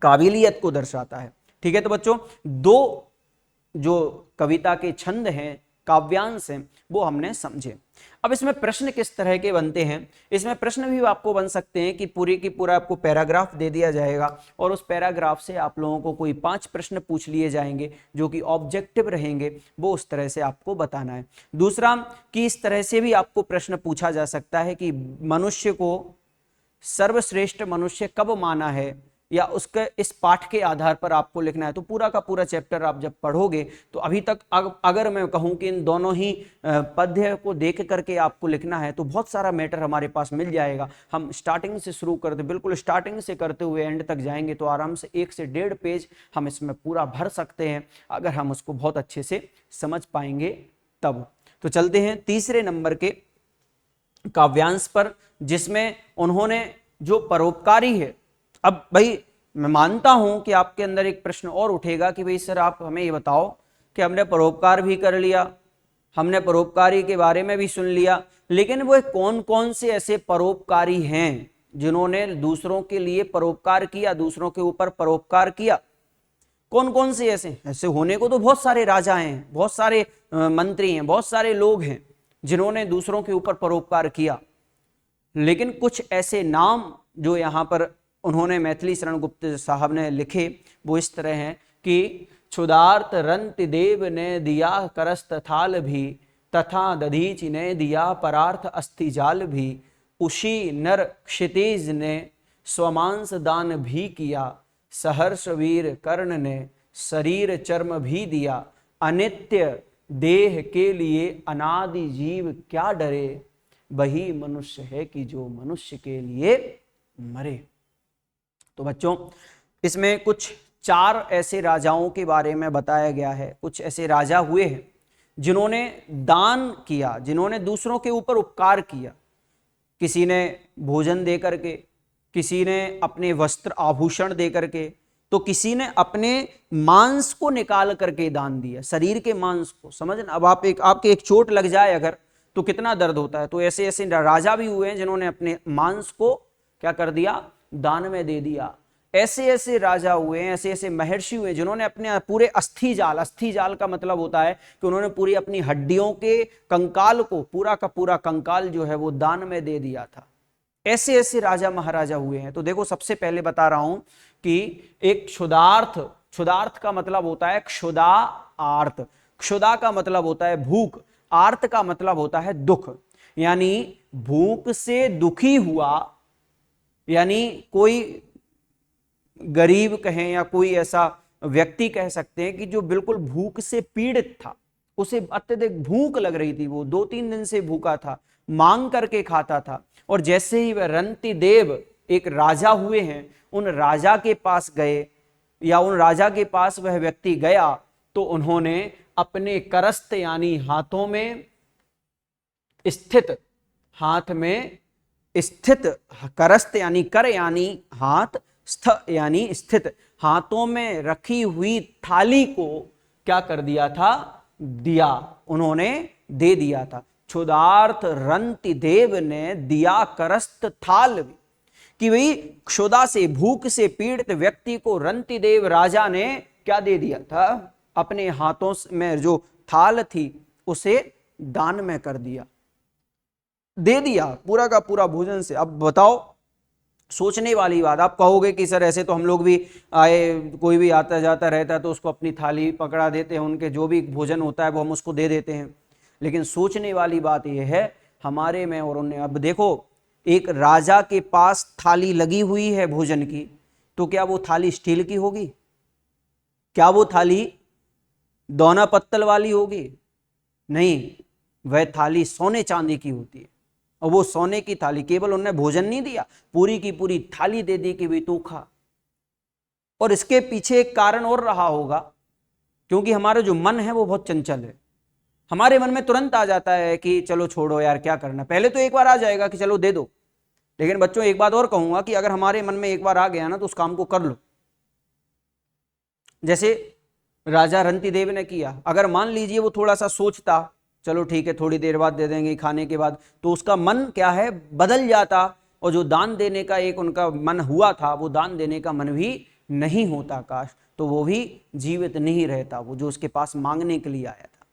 Speaker 1: काबिलियत को दर्शाता है। ठीक है, तो बच्चों दो जो कविता के छंद हैं, काव्यांश हैं, वो हमने समझे। अब इसमें प्रश्न किस तरह के बनते हैं, इसमें प्रश्न भी आपको बन सकते हैं कि पूरी की पूरा आपको पैराग्राफ दे दिया जाएगा और उस पैराग्राफ से आप लोगों को कोई 5 प्रश्न पूछ लिए जाएंगे जो कि ऑब्जेक्टिव रहेंगे, वो उस तरह से आपको बताना है। दूसरा कि इस तरह से भी आपको प्रश्न पूछा जा सकता है कि मनुष्य को सर्वश्रेष्ठ मनुष्य कब माना है, या उसके इस पाठ के आधार पर आपको लिखना है। तो पूरा का पूरा चैप्टर आप जब पढ़ोगे तो अभी तक अगर मैं कहूं कि इन दोनों ही पद्य को देख करके आपको लिखना है तो बहुत सारा मैटर हमारे पास मिल जाएगा। हम स्टार्टिंग से शुरू करते, बिल्कुल स्टार्टिंग से करते हुए एंड तक जाएंगे तो आराम से 1 से 1.5 पेज हम इसमें पूरा भर सकते हैं, अगर हम उसको बहुत अच्छे से समझ पाएंगे तब। तो चलते हैं तीसरे नंबर के काव्यांश पर, जिसमें उन्होंने जो परोपकारी है। अब भाई मैं मानता हूं कि आपके अंदर एक प्रश्न और उठेगा कि भाई सर आप हमें ये बताओ कि हमने परोपकार भी कर लिया, हमने परोपकारी के बारे में भी सुन लिया, लेकिन वो कौन कौन से ऐसे परोपकारी हैं जिन्होंने दूसरों के लिए परोपकार किया, दूसरों के ऊपर परोपकार किया? कौन कौन से ऐसे होने को तो बहुत सारे राजा हैं, बहुत सारे मंत्री हैं, बहुत सारे लोग हैं जिन्होंने दूसरों के ऊपर परोपकार किया, लेकिन कुछ ऐसे नाम जो यहाँ पर उन्होंने मैथिली शरण गुप्त साहब ने लिखे वो इस तरह हैं कि क्षुदार्त रंति देव ने दिया करस्त थाल भी, तथा दधीच ने दिया परार्थ अस्थि जाल भी, उसी नर क्षितिज ने स्वमांस दान भी किया, सहर्ष वीर कर्ण ने शरीर चर्म भी दिया, अनित्य देह के लिए अनादि जीव क्या डरे, वही मनुष्य है कि जो मनुष्य के लिए मरे। तो बच्चों, इसमें कुछ 4 ऐसे राजाओं के बारे में बताया गया है। कुछ ऐसे राजा हुए हैं जिन्होंने दान किया, जिन्होंने दूसरों के ऊपर उपकार किया। किसी ने भोजन दे करके, किसी ने अपने वस्त्र आभूषण दे करके, तो किसी ने अपने मांस को निकाल करके दान दिया, शरीर के मांस को। समझ ना, अब आपके एक चोट लग जाए अगर, तो कितना दर्द होता है। तो ऐसे ऐसे राजा भी हुए हैं जिन्होंने अपने मांस को क्या कर दिया, दान में दे दिया। ऐसे ऐसे राजा हुए हैं, ऐसे ऐसे महर्षि हुए जिन्होंने अपने पूरे अस्थि जाल का मतलब होता है कि उन्होंने पूरी अपनी हड्डियों के कंकाल को, पूरा का पूरा कंकाल जो है वो दान में दे दिया था। ऐसे ऐसे राजा महाराजा हुए हैं। तो देखो, सबसे पहले बता रहा हूं कि एक क्षुदार्थ का मतलब होता है क्षुदा आर्त। क्षुदा का मतलब होता है भूख, आर्त का मतलब होता है दुख। यानी भूख से दुखी हुआ, यानी कोई गरीब कहें या कोई ऐसा व्यक्ति कह सकते हैं कि जो बिल्कुल भूख से पीड़ित था, उसे अत्यधिक भूख लग रही थी, वो 2-3 दिन से भूखा था, मांग करके खाता था। और जैसे ही वह रंति देव एक राजा हुए हैं, उन राजा के पास गए या उन राजा के पास वह व्यक्ति गया, तो उन्होंने अपने करस्त यानी हाथों में स्थित, हाथ में स्थित, करस्त यानी कर यानी हाथ, स्थ यानी स्थित, हाथों में रखी हुई थाली को क्या कर दिया था, दिया, उन्होंने दे दिया था। क्षुदार्थ रंति देव ने दिया करस्त थाल, कि भाई क्षुदा से, भूख से पीड़ित व्यक्ति को रंति देव राजा ने क्या दे दिया था, अपने हाथों में जो थाल थी उसे दान में कर दिया, दे दिया पूरा का पूरा भोजन से। अब बताओ, सोचने वाली बात। आप कहोगे कि सर ऐसे तो हम लोग भी आए, कोई भी आता जाता रहता है तो उसको अपनी थाली पकड़ा देते हैं, उनके जो भी भोजन होता है वो हम उसको दे देते हैं। लेकिन सोचने वाली बात यह है हमारे में और उन्हें। अब देखो, एक राजा के पास थाली लगी हुई है भोजन की, तो क्या वो थाली स्टील की होगी? क्या वो थाली दोना पत्तल वाली होगी? नहीं, वह थाली सोने चांदी की होती है। और वो सोने की थाली, केवल उन्होंने भोजन नहीं दिया, पूरी की पूरी थाली दे दी कि भाई तू खा। और इसके पीछे एक कारण और रहा होगा, क्योंकि हमारा जो मन है वो बहुत चंचल है। हमारे मन में तुरंत आ जाता है कि चलो छोड़ो यार, क्या करना। पहले तो एक बार आ जाएगा कि चलो दे दो, लेकिन बच्चों एक बात और कहूंगा कि अगर हमारे मन में एक बार आ गया ना, तो उस काम को कर लो। जैसे राजा रंतिदेव ने किया। अगर मान लीजिए वो थोड़ा सा सोचता, चलो ठीक है थोड़ी देर बाद दे देंगे खाने के बाद, तो उसका मन क्या है, बदल जाता, और जो दान देने का एक उनका मन हुआ था, वो दान देने का मन भी नहीं होता काश, तो वो भी जीवित नहीं रहता, वो जो उसके पास मांगने के लिए आया था।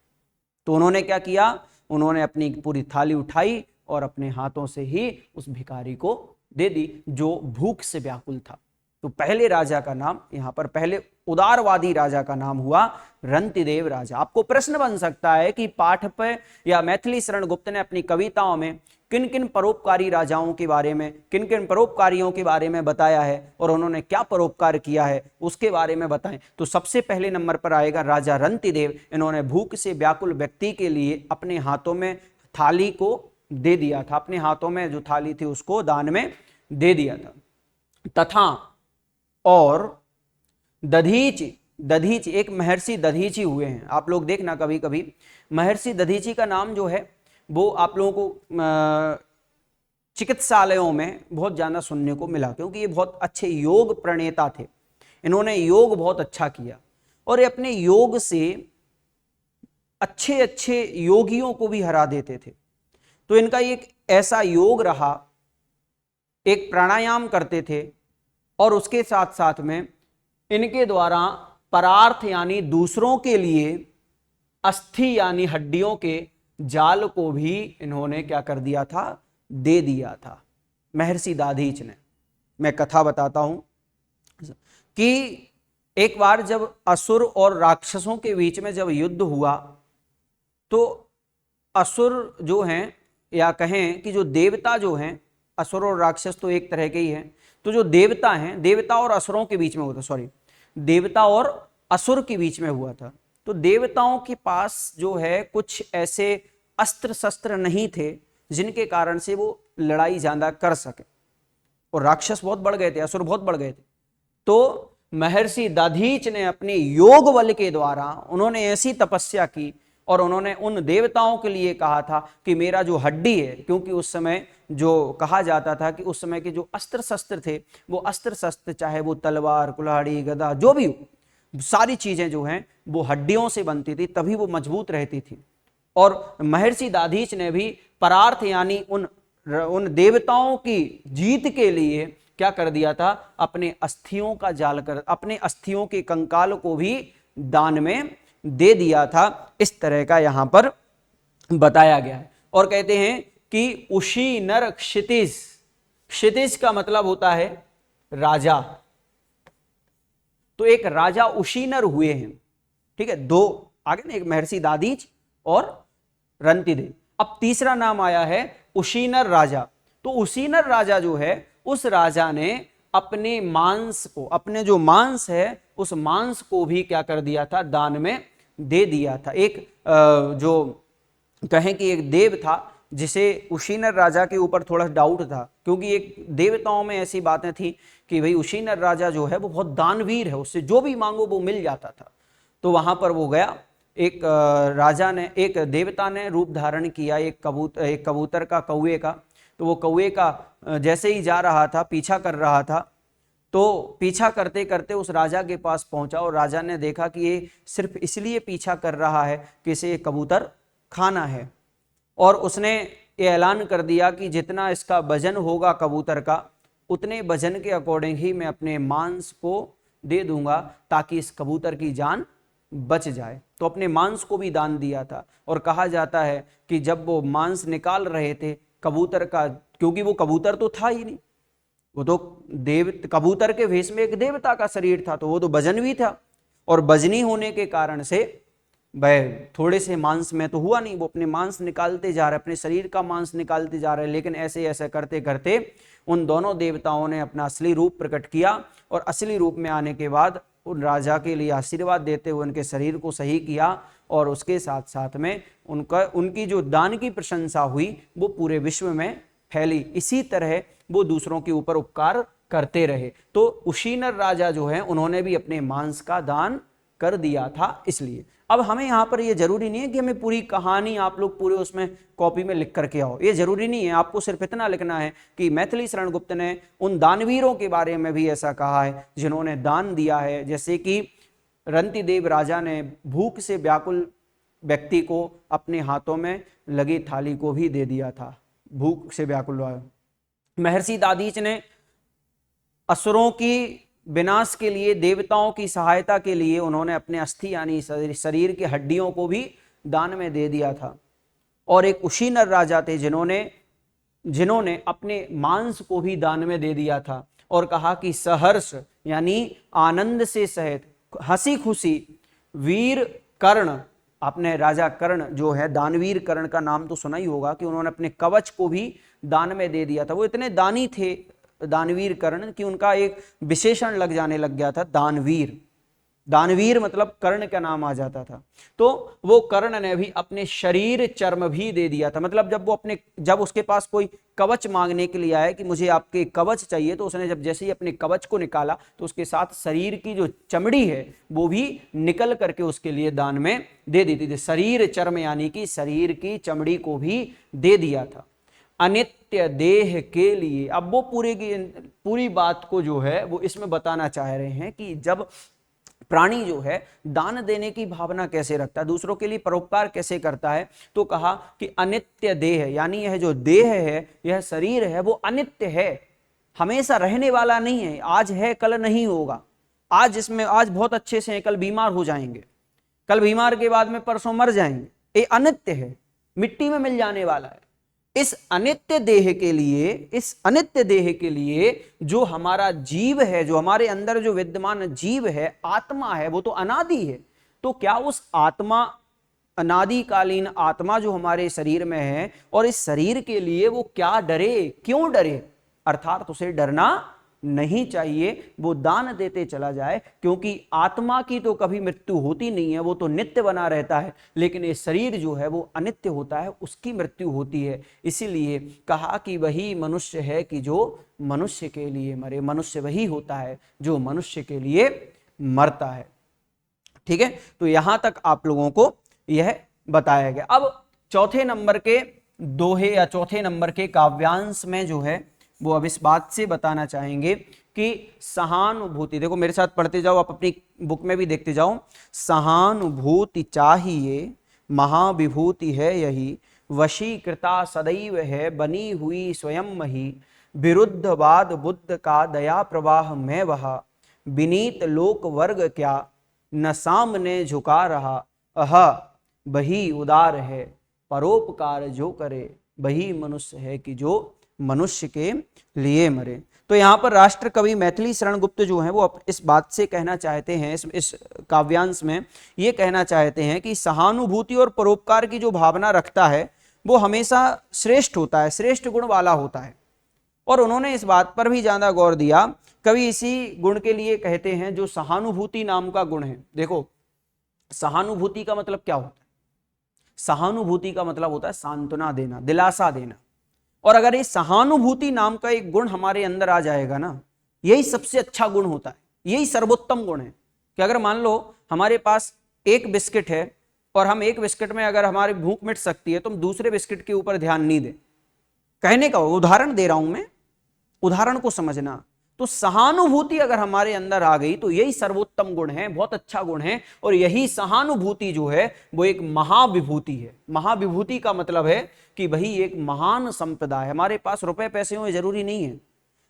Speaker 1: तो उन्होंने क्या किया, उन्होंने अपनी पूरी थाली उठाई और अपने हाथों से ही उस भिखारी को दे दी जो भूख से व्याकुल था। तो पहले राजा का नाम, यहां पर पहले उदारवादी राजा का नाम हुआ रंतिदेव राजा। आपको प्रश्न बन सकता है कि पाठ पे या मैथिली शरण गुप्त ने अपनी कविताओं में किन किन परोपकारी राजाओं के बारे में, किन किन परोपकारियों के बारे में बताया है और उन्होंने क्या परोपकार किया है उसके बारे में बताएं। तो सबसे पहले नंबर पर आएगा राजा रंतिदेव। इन्होंने भूख से व्याकुल व्यक्ति के लिए अपने हाथों में थाली को दे दिया था, अपने हाथों में जो थाली थी उसको दान में दे दिया था। तथा और दधीचि, एक महर्षि दधीचि हुए हैं। आप लोग देखना कभी कभी महर्षि दधीचि का नाम जो है वो आप लोगों को चिकित्सालयों में बहुत ज्यादा सुनने को मिला, क्योंकि ये बहुत अच्छे योग प्रणेता थे। इन्होंने योग बहुत अच्छा किया और ये अपने योग से अच्छे अच्छे योगियों को भी हरा देते थे। तो इनका एक ऐसा योग रहा, एक प्राणायाम करते थे और उसके साथ साथ में इनके द्वारा परार्थ यानी दूसरों के लिए अस्थि यानी हड्डियों के जाल को भी इन्होंने क्या कर दिया था, दे दिया था महर्षि दाधीच ने। मैं कथा बताता हूं कि एक बार जब असुर और राक्षसों के बीच में जब युद्ध हुआ तो असुर जो हैं, या कहें कि जो देवता जो हैं, असुर और राक्षस तो एक तरह के ही हैं, तो जो देवता हैं, देवता और असुरों के बीच में हुआ था, सॉरी, देवता और असुर के बीच में हुआ था। तो देवताओं के पास जो है कुछ ऐसे अस्त्र शस्त्र नहीं थे जिनके कारण से वो लड़ाई ज्यादा कर सके, और राक्षस बहुत बढ़ गए थे, असुर बहुत बढ़ गए थे। तो महर्षि दधीच ने अपने योग बल के द्वारा उन्होंने ऐसी तपस्या की और उन्होंने उन देवताओं के लिए कहा था कि मेरा जो हड्डी है, क्योंकि उस समय जो कहा जाता था कि उस समय के जो अस्त्र शस्त्र थे, वो अस्त्र शस्त्र चाहे वो तलवार, कुल्हाड़ी, गदा, जो भी हो, सारी चीजें जो हैं वो हड्डियों से बनती थी, तभी वो मजबूत रहती थी। और महर्षि दाधीच ने भी परार्थ यानी उन देवताओं की जीत के लिए क्या कर दिया था, अपने अस्थियों का जाल कर, अपने अस्थियों के कंकाल को भी दान में दे दिया था। इस तरह का यहां पर बताया गया है। और कहते हैं कि उशी नर क्षितिज, क्षितिज का मतलब होता है राजा, तो एक राजा उशीनर हुए हैं, ठीक है, दो आगे ना, एक महर्षि दाधीच और रंतिदेव। अब तीसरा नाम आया है उशीनर राजा। तो उशीनर राजा जो है, उस राजा ने अपने मांस को, अपने जो मांस है उस मांस को भी क्या कर दिया था, दान में दे दिया था। एक जो कहें कि एक देव था जिसे उशीनर राजा के ऊपर थोड़ा डाउट था, क्योंकि एक देवताओं में ऐसी बातें थी कि भाई उशीनर राजा जो है वो बहुत दानवीर है, उससे जो भी मांगो वो मिल जाता था। तो वहां पर वो गया, एक राजा ने, एक देवता ने रूप धारण किया एक कबूतर का, कौवे का। तो वो कौवे का जैसे ही जा रहा था, पीछा कर रहा था, तो पीछा करते करते उस राजा के पास पहुंचा और राजा ने देखा कि ये सिर्फ इसलिए पीछा कर रहा है कि इसे कबूतर खाना है। और उसने ये ऐलान कर दिया कि जितना इसका वजन होगा कबूतर का, उतने वजन के अकॉर्डिंग ही मैं अपने मांस को दे दूंगा ताकि इस कबूतर की जान बच जाए। तो अपने मांस को भी दान दिया था। और कहा जाता है कि जब वो मांस निकाल रहे थे कबूतर का, क्योंकि वो कबूतर तो था ही नहीं, वो तो कबूतर के वेश में एक देवता का शरीर था, तो वो तो वजन भी था, और वजनी होने के कारण से वह थोड़े से मांस में तो हुआ नहीं, वो अपने मांस निकालते जा रहे, अपने शरीर का मांस निकालते जा रहे। लेकिन ऐसे ऐसे करते करते उन दोनों देवताओं ने अपना असली रूप प्रकट किया, और असली रूप में आने के बाद उन राजा के लिए आशीर्वाद देते हुए उनके शरीर को सही किया, और उसके साथ साथ में उनकी जो दान की प्रशंसा हुई वो पूरे विश्व में फैली। इसी तरह वो दूसरों के ऊपर उपकार करते रहे। तो उशीनर राजा जो है उन्होंने भी अपने मांस का दान कर दिया था। इसलिए अब हमें यहाँ पर ये जरूरी नहीं है कि हमें पूरी कहानी आप लोग पूरे उसमें कॉपी में लिख करके आओ, ये जरूरी नहीं है। आपको सिर्फ इतना लिखना है कि मैथिली शरण गुप्त ने उन दानवीरों के बारे में भी ऐसा कहा है जिन्होंने दान दिया है। जैसे कि रंतिदेव राजा ने भूख से व्याकुल व्यक्ति को अपने हाथों में लगी थाली को भी दे दिया था, भूख से व्याकुल। महर्षि दाधीच ने असुरों की विनाश के लिए, देवताओं की सहायता के लिए उन्होंने अपने अस्थि यानी शरीर की हड्डियों को भी दान में दे दिया था। और एक उशीनर राजा थे जिन्होंने अपने मांस को भी दान में दे दिया था, और कहा कि सहर्ष यानी आनंद से सहित, हंसी खुशी, वीर कर्ण, आपने राजा कर्ण जो है, दानवीर कर्ण का नाम तो सुना ही होगा कि उन्होंने अपने कवच को भी दान में दे दिया था। वो इतने दानी थे दानवीर कर्ण कि उनका एक विशेषण लग जाने लग गया था, दानवीर। दानवीर मतलब कर्ण का नाम आ जाता था। तो वो कर्ण ने भी अपने शरीर चर्म भी दे दिया था। मतलब जब उसके पास कोई कवच मांगने के लिए आया कि मुझे आपके कवच चाहिए, तो उसने जब जैसे ही अपने कवच को निकाला तो उसके साथ शरीर की जो चमड़ी है वो भी निकल करके उसके लिए दान में दे दी थी। शरीर चर्म यानी कि शरीर की चमड़ी को भी दे दिया था अनित्य देह के लिए। अब वो पूरी बात को जो है वो इसमें बताना चाह रहे हैं कि जब प्राणी जो है दान देने की भावना कैसे रखता है, दूसरों के लिए परोपकार कैसे करता है, तो कहा कि अनित्य देह यानी यह जो देह है, यह शरीर है, वो अनित्य है, हमेशा रहने वाला नहीं है। आज है कल नहीं होगा, आज बहुत अच्छे से हैं, कल बीमार हो जाएंगे, कल बीमार के बाद में परसों मर जाएंगे। ये अनित्य है, मिट्टी में मिल जाने वाला है। इस अनित्य देह के लिए, इस अनित्य देह के लिए जो हमारा जीव है, जो हमारे अंदर जो विद्यमान जीव है, आत्मा है, वो तो अनादि है। तो क्या उस आत्मा, अनादिकालीन आत्मा जो हमारे शरीर में है, और इस शरीर के लिए वो क्या डरे, क्यों डरे? अर्थात उसे डरना नहीं चाहिए, वो दान देते चला जाए, क्योंकि आत्मा की तो कभी मृत्यु होती नहीं है, वो तो नित्य बना रहता है। लेकिन ये शरीर जो है वो अनित्य होता है, उसकी मृत्यु होती है। इसीलिए कहा कि वही मनुष्य है कि जो मनुष्य के लिए मरे। मनुष्य वही होता है जो मनुष्य के लिए मरता है। ठीक है, तो यहां तक आप लोगों को यह बताया गया। अब चौथे नंबर के दोहे या चौथे नंबर के काव्यांश में जो है वो अब इस बात से बताना चाहेंगे कि सहानुभूति, देखो मेरे साथ पढ़ते जाओ, आप अपनी बुक में भी देखते जाओ। सहानुभूति चाहिए महाविभूति है यही, वशीकृता सदैव है बनी हुई स्वयं मही, विरुद्धवाद बुद्ध का दया प्रवाह में वहा, विनीत लोक वर्ग क्या न सामने झुका रहा, अह वही उदार है परोपकार जो करे, वही मनुष्य है कि जो मनुष्य के लिए मरे। तो यहाँ पर राष्ट्र कवि मैथिली शरण गुप्त जो है वो इस बात से कहना चाहते हैं, इस काव्यांश में ये कहना चाहते हैं कि सहानुभूति और परोपकार की जो भावना रखता है वो हमेशा श्रेष्ठ होता है, श्रेष्ठ गुण वाला होता है। और उन्होंने इस बात पर भी ज्यादा गौर दिया। कवि इसी गुण के लिए कहते हैं जो सहानुभूति नाम का गुण है। देखो सहानुभूति का मतलब क्या होता है? सहानुभूति का मतलब होता है सांत्वना देना, दिलासा देना। और अगर ये सहानुभूति नाम का एक गुण हमारे अंदर आ जाएगा ना, यही सबसे अच्छा गुण होता है, यही सर्वोत्तम गुण है। कि अगर मान लो हमारे पास एक बिस्किट है और हम एक बिस्किट में अगर हमारी भूख मिट सकती है तो हम दूसरे बिस्किट के ऊपर ध्यान नहीं दें। कहने का उदाहरण दे रहा हूं मैं, उदाहरण को समझना। तो सहानुभूति अगर हमारे अंदर आ गई तो यही सर्वोत्तम गुण है, बहुत अच्छा गुण है। और यही सहानुभूति जो है वो एक महाविभूति है। महाविभूति का मतलब है कि वही एक महान संपदा है। हमारे पास रुपए पैसे हो ये जरूरी नहीं है,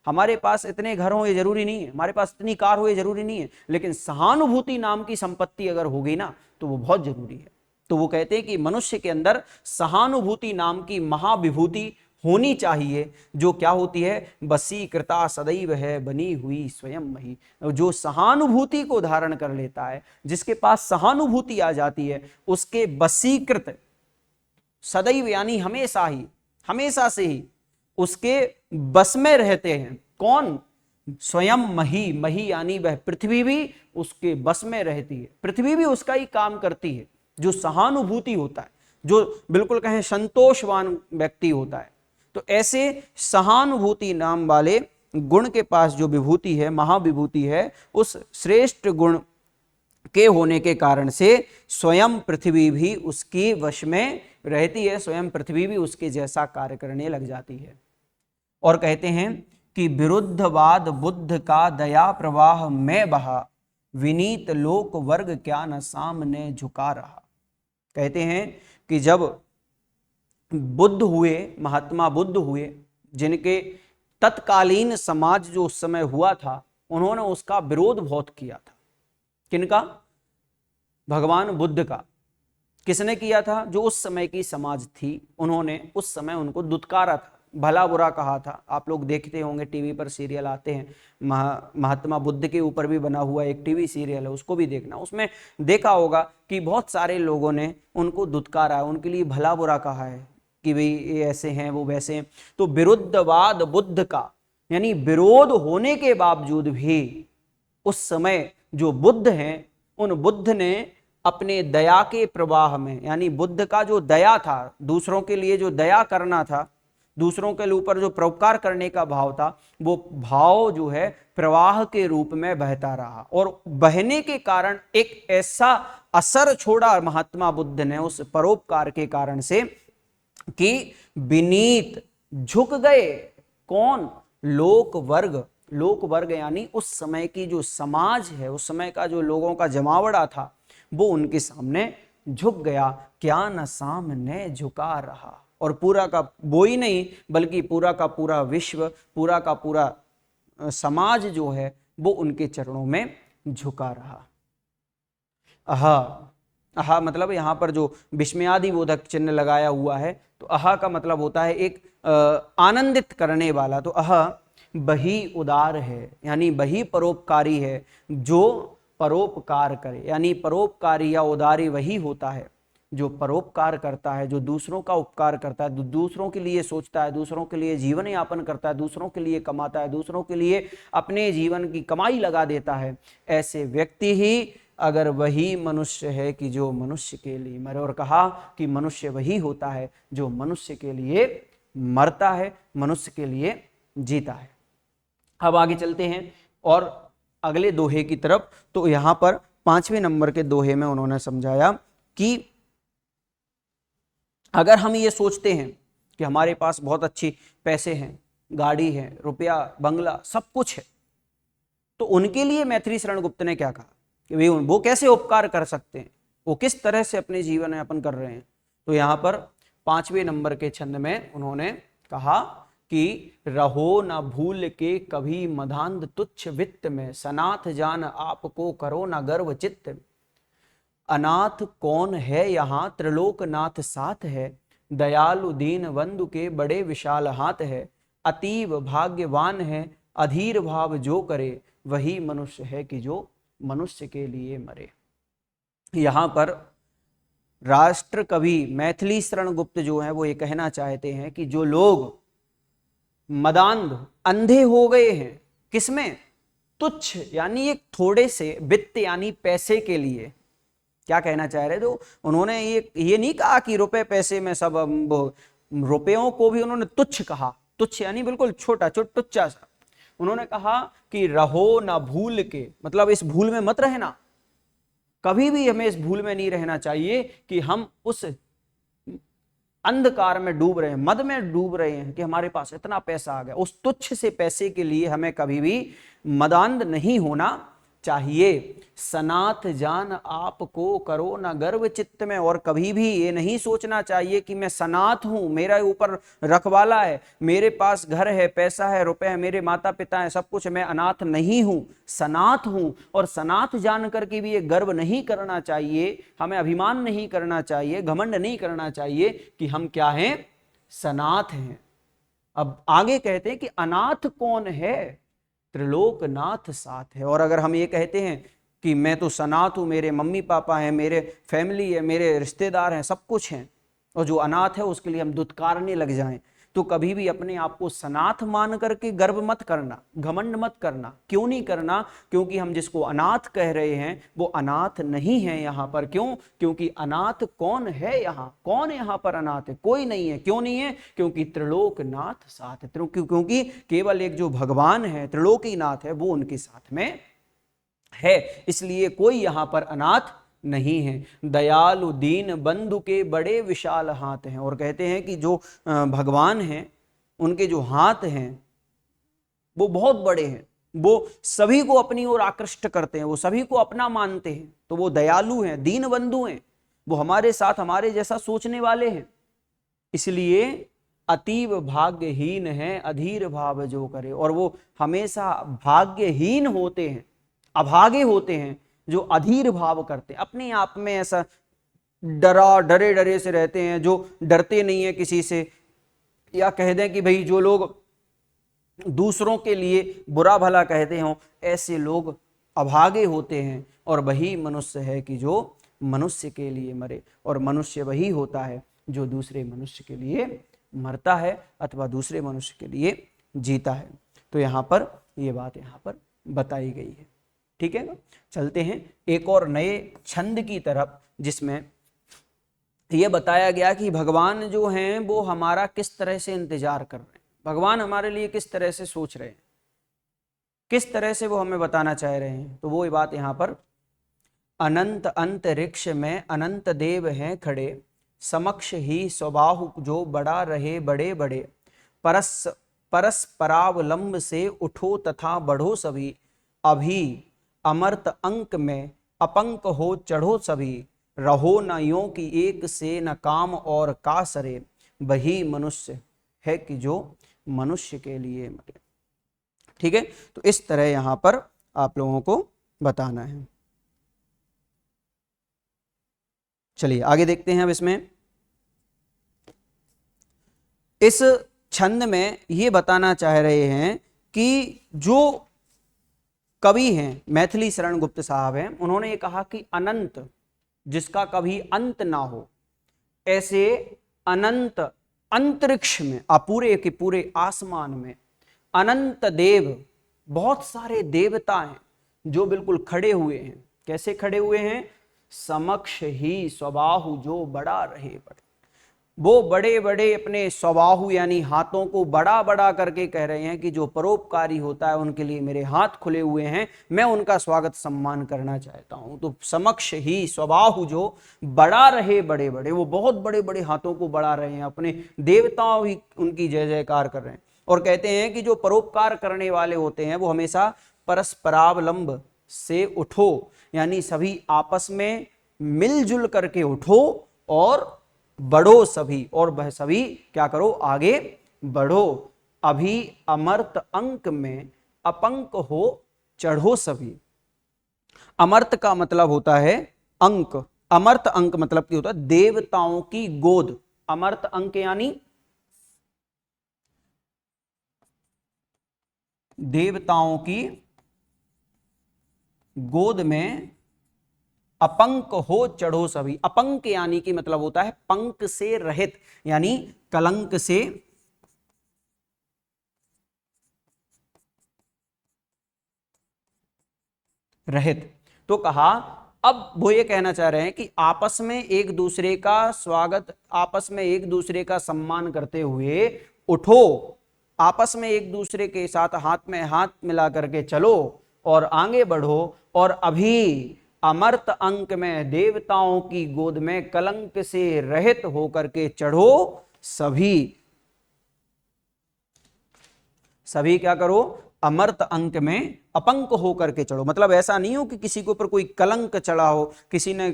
Speaker 1: हमारे पास इतने घर हो ये जरूरी नहीं है, हमारे पास इतनी कार हो ये जरूरी नहीं है, लेकिन सहानुभूति नाम की संपत्ति अगर हो गई ना तो वो बहुत जरूरी है। तो वो कहते हैं कि मनुष्य के अंदर सहानुभूति नाम की महाविभूति होनी चाहिए, जो क्या होती है? वशीकृता सदैव है बनी हुई स्वयं मही। जो सहानुभूति को धारण कर लेता है, जिसके पास सहानुभूति आ जाती है, उसके वशीकृत, सदैव यानी हमेशा ही, हमेशा से ही उसके बस में रहते हैं। कौन? स्वयं मही। मही यानी वह पृथ्वी भी उसके बस में रहती है, पृथ्वी भी उसका ही काम करती है। जो सहानुभूति होता है, जो बिल्कुल कहें संतोषवान व्यक्ति होता है, तो ऐसे सहानुभूति नाम वाले गुण के पास जो विभूति है, महाविभूति है, उस श्रेष्ठ गुण के होने के कारण से स्वयं पृथ्वी भी उसके वश में रहती है, स्वयं पृथ्वी भी उसके जैसा कार्य करने लग जाती है। और कहते हैं कि विरुद्धवाद बुद्ध का दया प्रवाह में बहा, विनीत लोक वर्ग क्या न सामने झुका रहा। कहते हैं कि जब बुद्ध हुए, महात्मा बुद्ध हुए, जिनके तत्कालीन समाज जो उस समय हुआ था, उन्होंने उसका विरोध बहुत किया था। किनका? भगवान बुद्ध का। किसने किया था? जो उस समय की समाज थी, उन्होंने उस समय उनको दुत्कारा था, भला बुरा कहा था। आप लोग देखते होंगे टीवी पर सीरियल आते हैं, महात्मा बुद्ध के ऊपर भी बना हुआ एक टीवी सीरियल है, उसको भी देखना। उसमें देखा होगा कि बहुत सारे लोगों ने उनको दुत्कारा है, उनके लिए भला बुरा कहा है कि भाई ये ऐसे हैं, वो वैसे हैं। तो विरुद्धवाद बुद्ध का, यानी विरोध होने के बावजूद भी उस समय जो बुद्ध हैं, उन बुद्ध ने अपने दया के प्रवाह में, यानी बुद्ध का जो दया था, दूसरों के लिए जो दया करना था, दूसरों के ऊपर जो परोपकार करने का भाव था, वो भाव जो है प्रवाह के रूप में बहता रहा। और बहने के कारण एक ऐसा असर छोड़ा महात्मा बुद्ध ने उस परोपकार के कारण से कि विनीत, झुक गए। कौन? लोक वर्ग। लोक वर्ग यानी उस समय की जो समाज है, उस समय का जो लोगों का जमावड़ा था, वो उनके सामने झुक गया। क्या न सामने झुका रहा। और पूरा का वो ही नहीं, बल्कि पूरा का पूरा विश्व, पूरा का पूरा समाज जो है वो उनके चरणों में झुका रहा। आहा, आहा मतलब यहां पर जो विस्मयादिबोधक चिन्ह लगाया हुआ है, तो अह का मतलब होता है एक आनंदित करने वाला। तो अह बही उदार है, यानी बही परोपकारी है, जो परोपकार करे, यानी परोपकारी या उदारी वही होता है जो परोपकार करता है, जो दूसरों का उपकार करता है, दूसरों के लिए सोचता है, दूसरों के लिए जीवन यापन करता है, दूसरों के लिए कमाता है, दूसरों के लिए अपने जीवन की कमाई लगा देता है। ऐसे व्यक्ति ही अगर वही मनुष्य है कि जो मनुष्य के लिए मरे। और कहा कि मनुष्य वही होता है जो मनुष्य के लिए मरता है, मनुष्य के लिए जीता है। अब आगे चलते हैं और अगले दोहे की तरफ। तो यहां पर 5वें नंबर के दोहे में उन्होंने समझाया कि अगर हम ये सोचते हैं कि हमारे पास बहुत अच्छी पैसे हैं, गाड़ी है, रुपया, बंगला, सब कुछ है, तो उनके लिए मैथिली शरण गुप्त ने क्या कहा कि वो कैसे उपकार कर सकते हैं, वो किस तरह से अपने जीवन यापन कर रहे हैं। तो यहां पर 5वें नंबर के छंद में उन्होंने कहा कि रहो न भूल के कभी मदांध तुच्छ वित्त में, सनाथ जान आपको करो न गर्व चित्त। अनाथ कौन है यहाँ त्रिलोकनाथ साथ है, दयालु दीन बंधु के बड़े विशाल हाथ है। अतीव भाग्यवान है अधीर भाव जो करे, वही मनुष्य है कि जो मनुष्य के लिए मरे। यहाँ पर राष्ट्र कवि मैथिली शरण गुप्त जो है वो ये कहना चाहते हैं कि जो लोग मदांध अंधे हो गए हैं, किसमें? तुच्छ यानी एक थोड़े से, वित्त यानी पैसे के लिए। क्या कहना चाह रहे? तो उन्होंने ये नहीं कहा कि रुपए पैसे में सब, रुपयों को भी उन्होंने तुच्छ कहा। तुच्छ यानी बिल्कुल छोटा, टुच्चा सा। उन्होंने कहा कि रहो ना भूल के, मतलब इस भूल में मत रहना, कभी भी हमें इस भूल में नहीं रहना चाहिए कि हम उस अंधकार में डूब रहे हैं, मद में डूब रहे हैं कि हमारे पास इतना पैसा आ गया। उस तुच्छ से पैसे के लिए हमें कभी भी मदांध नहीं होना चाहिए। सनाथ जान आपको करो न गर्व चित्त में, और कभी भी ये नहीं सोचना चाहिए कि मैं सनाथ हूं, मेरा ऊपर रखवाला है, मेरे पास घर है, पैसा है, रुपए है, मेरे माता पिता है, सब कुछ, मैं अनाथ नहीं हूं, सनाथ हूं। और सनाथ जान करके भी ये गर्व नहीं करना चाहिए, हमें अभिमान नहीं करना चाहिए, घमंड नहीं करना चाहिए कि हम क्या हैं, सनाथ हैं। अब आगे कहते हैं कि अनाथ कौन है, त्रिलोकनाथ साथ है। और अगर हम ये कहते हैं कि मैं तो सनाथ हूं, मेरे मम्मी पापा हैं, मेरे फैमिली है, मेरे रिश्तेदार हैं, सब कुछ हैं, और जो अनाथ है उसके लिए हम दुत्कारने लग जाएं, तो कभी भी अपने आप को सनाथ मान करके गर्व मत करना, घमंड मत करना। क्यों नहीं करना? क्योंकि हम जिसको अनाथ कह रहे हैं वो अनाथ नहीं है यहां पर। क्यों? क्योंकि अनाथ कौन है यहां, कौन यहां पर अनाथ है? कोई नहीं है। क्यों नहीं है? क्योंकि त्रिलोकनाथ साथ है। क्योंकि केवल एक जो भगवान है, त्रिलोकीनाथ है, वो उनके साथ में है, इसलिए कोई यहां पर अनाथ नहीं है। दयालु दीन बंधु के बड़े विशाल हाथ हैं। और कहते हैं कि जो भगवान हैं उनके जो हाथ हैं वो बहुत बड़े हैं, वो सभी को अपनी ओर आकृष्ट करते हैं, वो सभी को अपना मानते हैं। तो वो दयालु हैं, दीन बंधु हैं, वो हमारे साथ हमारे जैसा सोचने वाले हैं। इसलिए अतीव भाग्यहीन है अधीर भाव जो करे। और वो हमेशा भाग्यहीन होते हैं, अभागे होते हैं जो अधीर भाव करते हैं, अपने आप में ऐसा डरे डरे से रहते हैं, जो डरते नहीं है किसी से। या कह दें कि भाई जो लोग दूसरों के लिए बुरा भला कहते हो, ऐसे लोग अभागे होते हैं। और वही मनुष्य है कि जो मनुष्य के लिए मरे। और मनुष्य वही होता है जो दूसरे मनुष्य के लिए मरता है अथवा दूसरे मनुष्य के लिए जीता है। तो यहाँ पर ये बात यहाँ पर बताई गई है। ठीक है ना? चलते हैं एक और नए छंद की तरफ, जिसमें यह बताया गया कि भगवान जो हैं वो हमारा किस तरह से इंतजार कर रहे हैं, भगवान हमारे लिए किस तरह से सोच रहे हैं, किस तरह से वो हमें बताना चाह रहे हैं। तो वो बात यहाँ पर, अनंत अंतरिक्ष में अनंत देव हैं खड़े, समक्ष ही स्वबाहु जो बड़ा रहे बड़े बड़े, परस्परावलंब से उठो तथा बढ़ो सभी, अभी अमर्त अंक में अपंक हो चढ़ो सभी, रहो न यों की एक से न काम और का सरे, वही मनुष्य है कि जो मनुष्य के लिए मरे। ठीक है? तो इस तरह यहां पर आप लोगों को बताना है। चलिए आगे देखते हैं अब इसमें। इस छंद में ये बताना चाह रहे हैं कि जो कवि हैं मैथिली शरण गुप्त साहब हैं, उन्होंने ये कहा कि अनंत जिसका कभी अंत ना हो, ऐसे अनंत अंतरिक्ष में, पूरे के पूरे आसमान में अनंत देव, बहुत सारे देवता हैं जो बिल्कुल खड़े हुए हैं। कैसे खड़े हुए हैं? समक्ष ही स्वबाहु जो बड़ा रहे बड़े। वो बड़े बड़े अपने स्वबाहु यानी हाथों को बड़ा बड़ा करके कह रहे हैं कि जो परोपकारी होता है उनके लिए मेरे हाथ खुले हुए हैं, मैं उनका स्वागत सम्मान करना चाहता हूं। तो समक्ष ही स्वबाहु जो बड़ा रहे बड़े बड़े, वो बहुत बड़े बड़े हाथों को बढ़ा रहे हैं, अपने देवताओं ही उनकी जय जयकार कर रहे हैं। और कहते हैं कि जो परोपकार करने वाले होते हैं वो हमेशा परस्परावलंब से उठो, यानी सभी आपस में मिलजुल करके उठो और बढ़ो सभी, और वह सभी क्या करो? आगे बढ़ो। अभी अमर्त अंक में अपंक हो चढ़ो सभी। अमर्त का मतलब होता है अंक, अमर्त अंक मतलब क्या होता है? देवताओं की गोद। अमर्त अंक यानी देवताओं की गोद में अपंक हो चढ़ो सभी। अपंक यानी कि मतलब होता है पंक से रहित, यानी कलंक से रहित। तो कहा, अब वो ये कहना चाह रहे हैं कि आपस में एक दूसरे का स्वागत, आपस में एक दूसरे का सम्मान करते हुए उठो, आपस में एक दूसरे के साथ हाथ में हाथ मिला करके चलो और आगे बढ़ो। और अभी अमर्त अंक में देवताओं की गोद में कलंक से रहित होकर के चढ़ो सभी। सभी क्या करो? अमर्त अंक में अपंक होकर के चढ़ो। मतलब ऐसा नहीं हो कि किसी के ऊपर कोई कलंक चढ़ा हो, किसी ने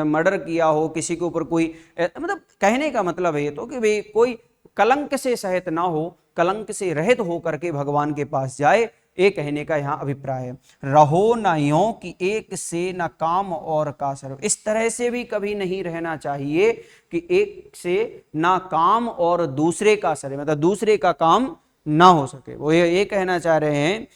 Speaker 1: मर्डर किया हो, किसी के ऊपर कोई, मतलब कहने का मतलब है तो कि भाई कोई कलंक से सहित ना हो, कलंक से रहित होकर के भगवान के पास जाए, ये कहने का यहां अभिप्राय है। रहो न यों कि एक से न काम और का सर्व। इस तरह से भी कभी नहीं रहना चाहिए कि एक से ना काम और दूसरे का सर्व, मतलब दूसरे का काम ना हो सके। वो ये कहना चाह रहे हैं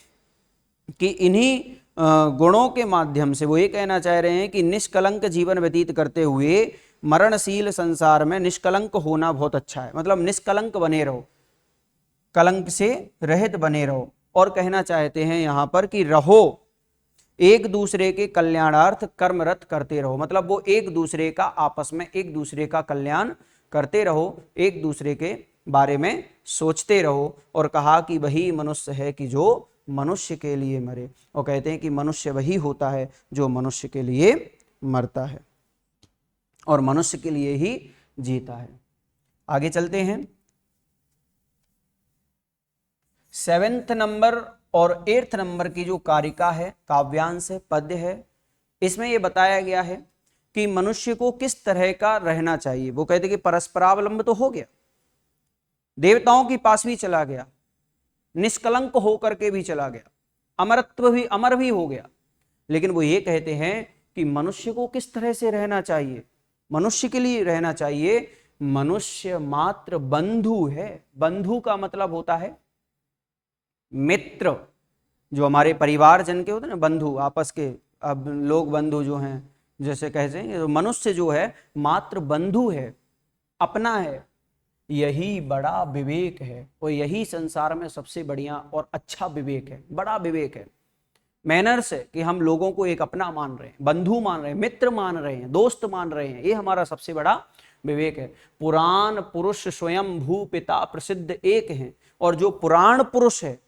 Speaker 1: कि इन्हीं गुणों के माध्यम से वो ये कहना चाह रहे हैं कि निष्कलंक जीवन व्यतीत करते हुए मरणशील संसार में निष्कलंक होना बहुत अच्छा है। मतलब निष्कलंक बने रहो, कलंक से रहित बने रहो। और कहना चाहते हैं यहां पर कि रहो एक दूसरे के कल्याणार्थ कर्मरत करते रहो। मतलब वो एक दूसरे का, आपस में एक दूसरे का कल्याण करते रहो, एक दूसरे के बारे में सोचते रहो। और कहा कि वही मनुष्य है कि जो मनुष्य के लिए मरे। और कहते हैं कि मनुष्य वही होता है जो मनुष्य के लिए मरता है और मनुष्य के लिए ही जीता है। आगे चलते हैं। 7th नंबर और 8th नंबर की जो कारिका है, काव्यांश है, पद्य है, इसमें यह बताया गया है कि मनुष्य को किस तरह का रहना चाहिए। वो कहते कि परस्परावलंब तो हो गया, देवताओं के पास भी चला गया, निष्कलंक होकर के भी चला गया, अमरत्व भी, अमर भी हो गया, लेकिन वो ये कहते हैं कि मनुष्य को किस तरह से रहना चाहिए। मनुष्य के लिए रहना चाहिए, मनुष्य मात्र बंधु है। बंधु का मतलब होता है मित्र, जो हमारे परिवार जन के होते हैं ना बंधु, आपस के। अब लोग बंधु जो हैं, जैसे कहते हैं, मनुष्य जो है मात्र बंधु है, अपना है। यही बड़ा विवेक है और यही संसार में सबसे बढ़िया और अच्छा विवेक है, बड़ा विवेक है। मैनर्स है कि हम लोगों को एक अपना मान रहे हैं, बंधु मान रहे हैं, मित्र मान रहे हैं, दोस्त मान रहे हैं, ये हमारा सबसे बड़ा विवेक है। पुराण पुरुष स्वयं भू पिता प्रसिद्ध एक हैं। और जो पुराण पुरुष है,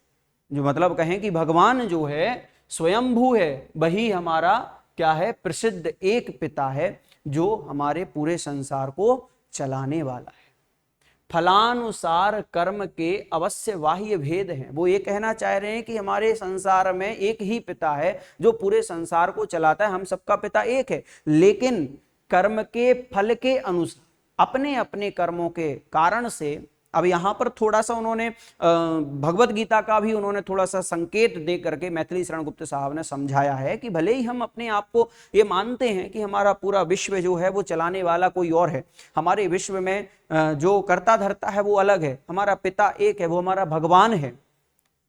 Speaker 1: जो मतलब कहें कि भगवान जो है स्वयंभू है, वही हमारा क्या है? प्रसिद्ध एक पिता है जो हमारे पूरे संसार को चलाने वाला है। फलानुसार कर्म के अवश्य बाह्य भेद हैं। वो ये कहना चाह रहे हैं कि हमारे संसार में एक ही पिता है जो पूरे संसार को चलाता है, हम सबका पिता एक है, लेकिन कर्म के फल के अनुसार, अपने अपने कर्मों के कारण से अब यहाँ पर थोड़ा सा उन्होंने भगवत गीता का भी उन्होंने थोड़ा सा संकेत दे करके मैथिली शरण गुप्त साहब ने समझाया है कि भले ही हम अपने आप को ये मानते हैं कि हमारा पूरा विश्व जो है वो चलाने वाला कोई और है, हमारे विश्व में जो कर्ता धर्ता है वो अलग है, हमारा पिता एक है, वो हमारा भगवान है,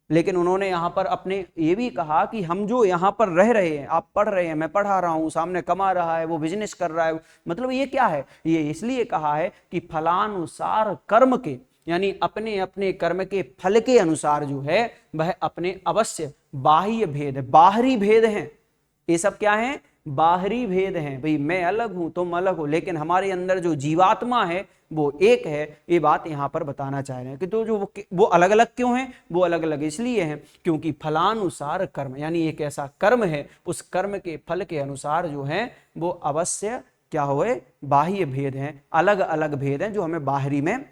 Speaker 1: लेकिन उन्होंने यहाँ पर अपने ये भी कहा कि हम जो यहाँ पर रह रहे हैं, आप पढ़ रहे हैं, मैं पढ़ा रहा हूँ, सामने कमा रहा है, वो बिजनेस कर रहा है, मतलब ये क्या है, ये इसलिए कहा है कि फलानुसार कर्म के, यानी अपने अपने कर्म के फल के अनुसार जो है वह अपने अवश्य बाह्य भेद, बाहरी भेद हैं, ये सब क्या है, बाहरी भेद हैं। भाई मैं अलग हूं, तुम अलग हो, लेकिन हमारे अंदर जो जीवात्मा है वो एक है। ये बात यहां पर बताना चाह रहे हैं कि तो जो वो अलग अलग क्यों हैं, वो अलग अलग इसलिए हैं क्योंकि फलानुसार कर्म, यानी एक ऐसा कर्म है, उस कर्म के फल के अनुसार जो है वो अवश्य क्या हुए, बाह्य भेद हैं, अलग अलग भेद हैं जो हमें बाहरी में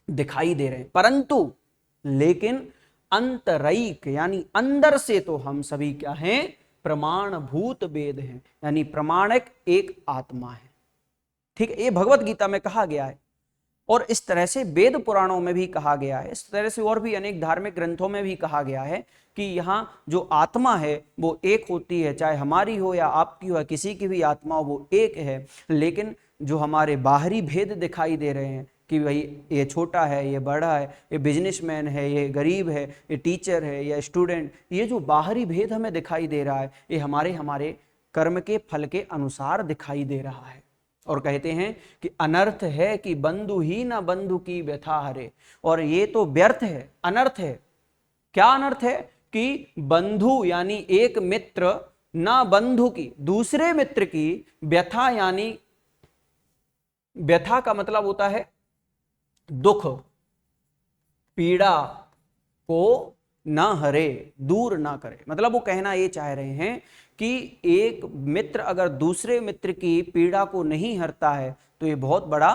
Speaker 1: दिखाई दे रहे हैं, परंतु लेकिन अंतरैक यानी अंदर से तो हम सभी क्या हैं, प्रमाणभूत वेद हैं, यानी प्रमाणिक एक आत्मा है। ठीक है, ये भगवत गीता में कहा गया है और इस तरह से वेद पुराणों में भी कहा गया है, इस तरह से और भी अनेक धार्मिक ग्रंथों में भी कहा गया है कि यहाँ जो आत्मा है वो एक होती है, चाहे हमारी हो या आपकी हो या किसी की भी आत्मा हो, वो एक है। लेकिन जो हमारे बाहरी भेद दिखाई दे रहे हैं कि भाई ये छोटा है, ये बड़ा है, ये बिजनेसमैन है, ये गरीब है, ये टीचर है या स्टूडेंट, ये जो बाहरी भेद हमें दिखाई दे रहा है ये हमारे कर्म के फल के अनुसार दिखाई दे रहा है। और कहते हैं कि अनर्थ है कि बंधु ही न बंधु की व्यथा हरे, और ये तो व्यर्थ है, अनर्थ है। क्या अनर्थ है कि बंधु यानी एक मित्र न बंधु की, दूसरे मित्र की व्यथा, यानी व्यथा का मतलब होता है दुख, पीड़ा को न हरे, दूर ना करे। मतलब वो कहना ये चाह रहे हैं कि एक मित्र अगर दूसरे मित्र की पीड़ा को नहीं हरता है तो ये बहुत बड़ा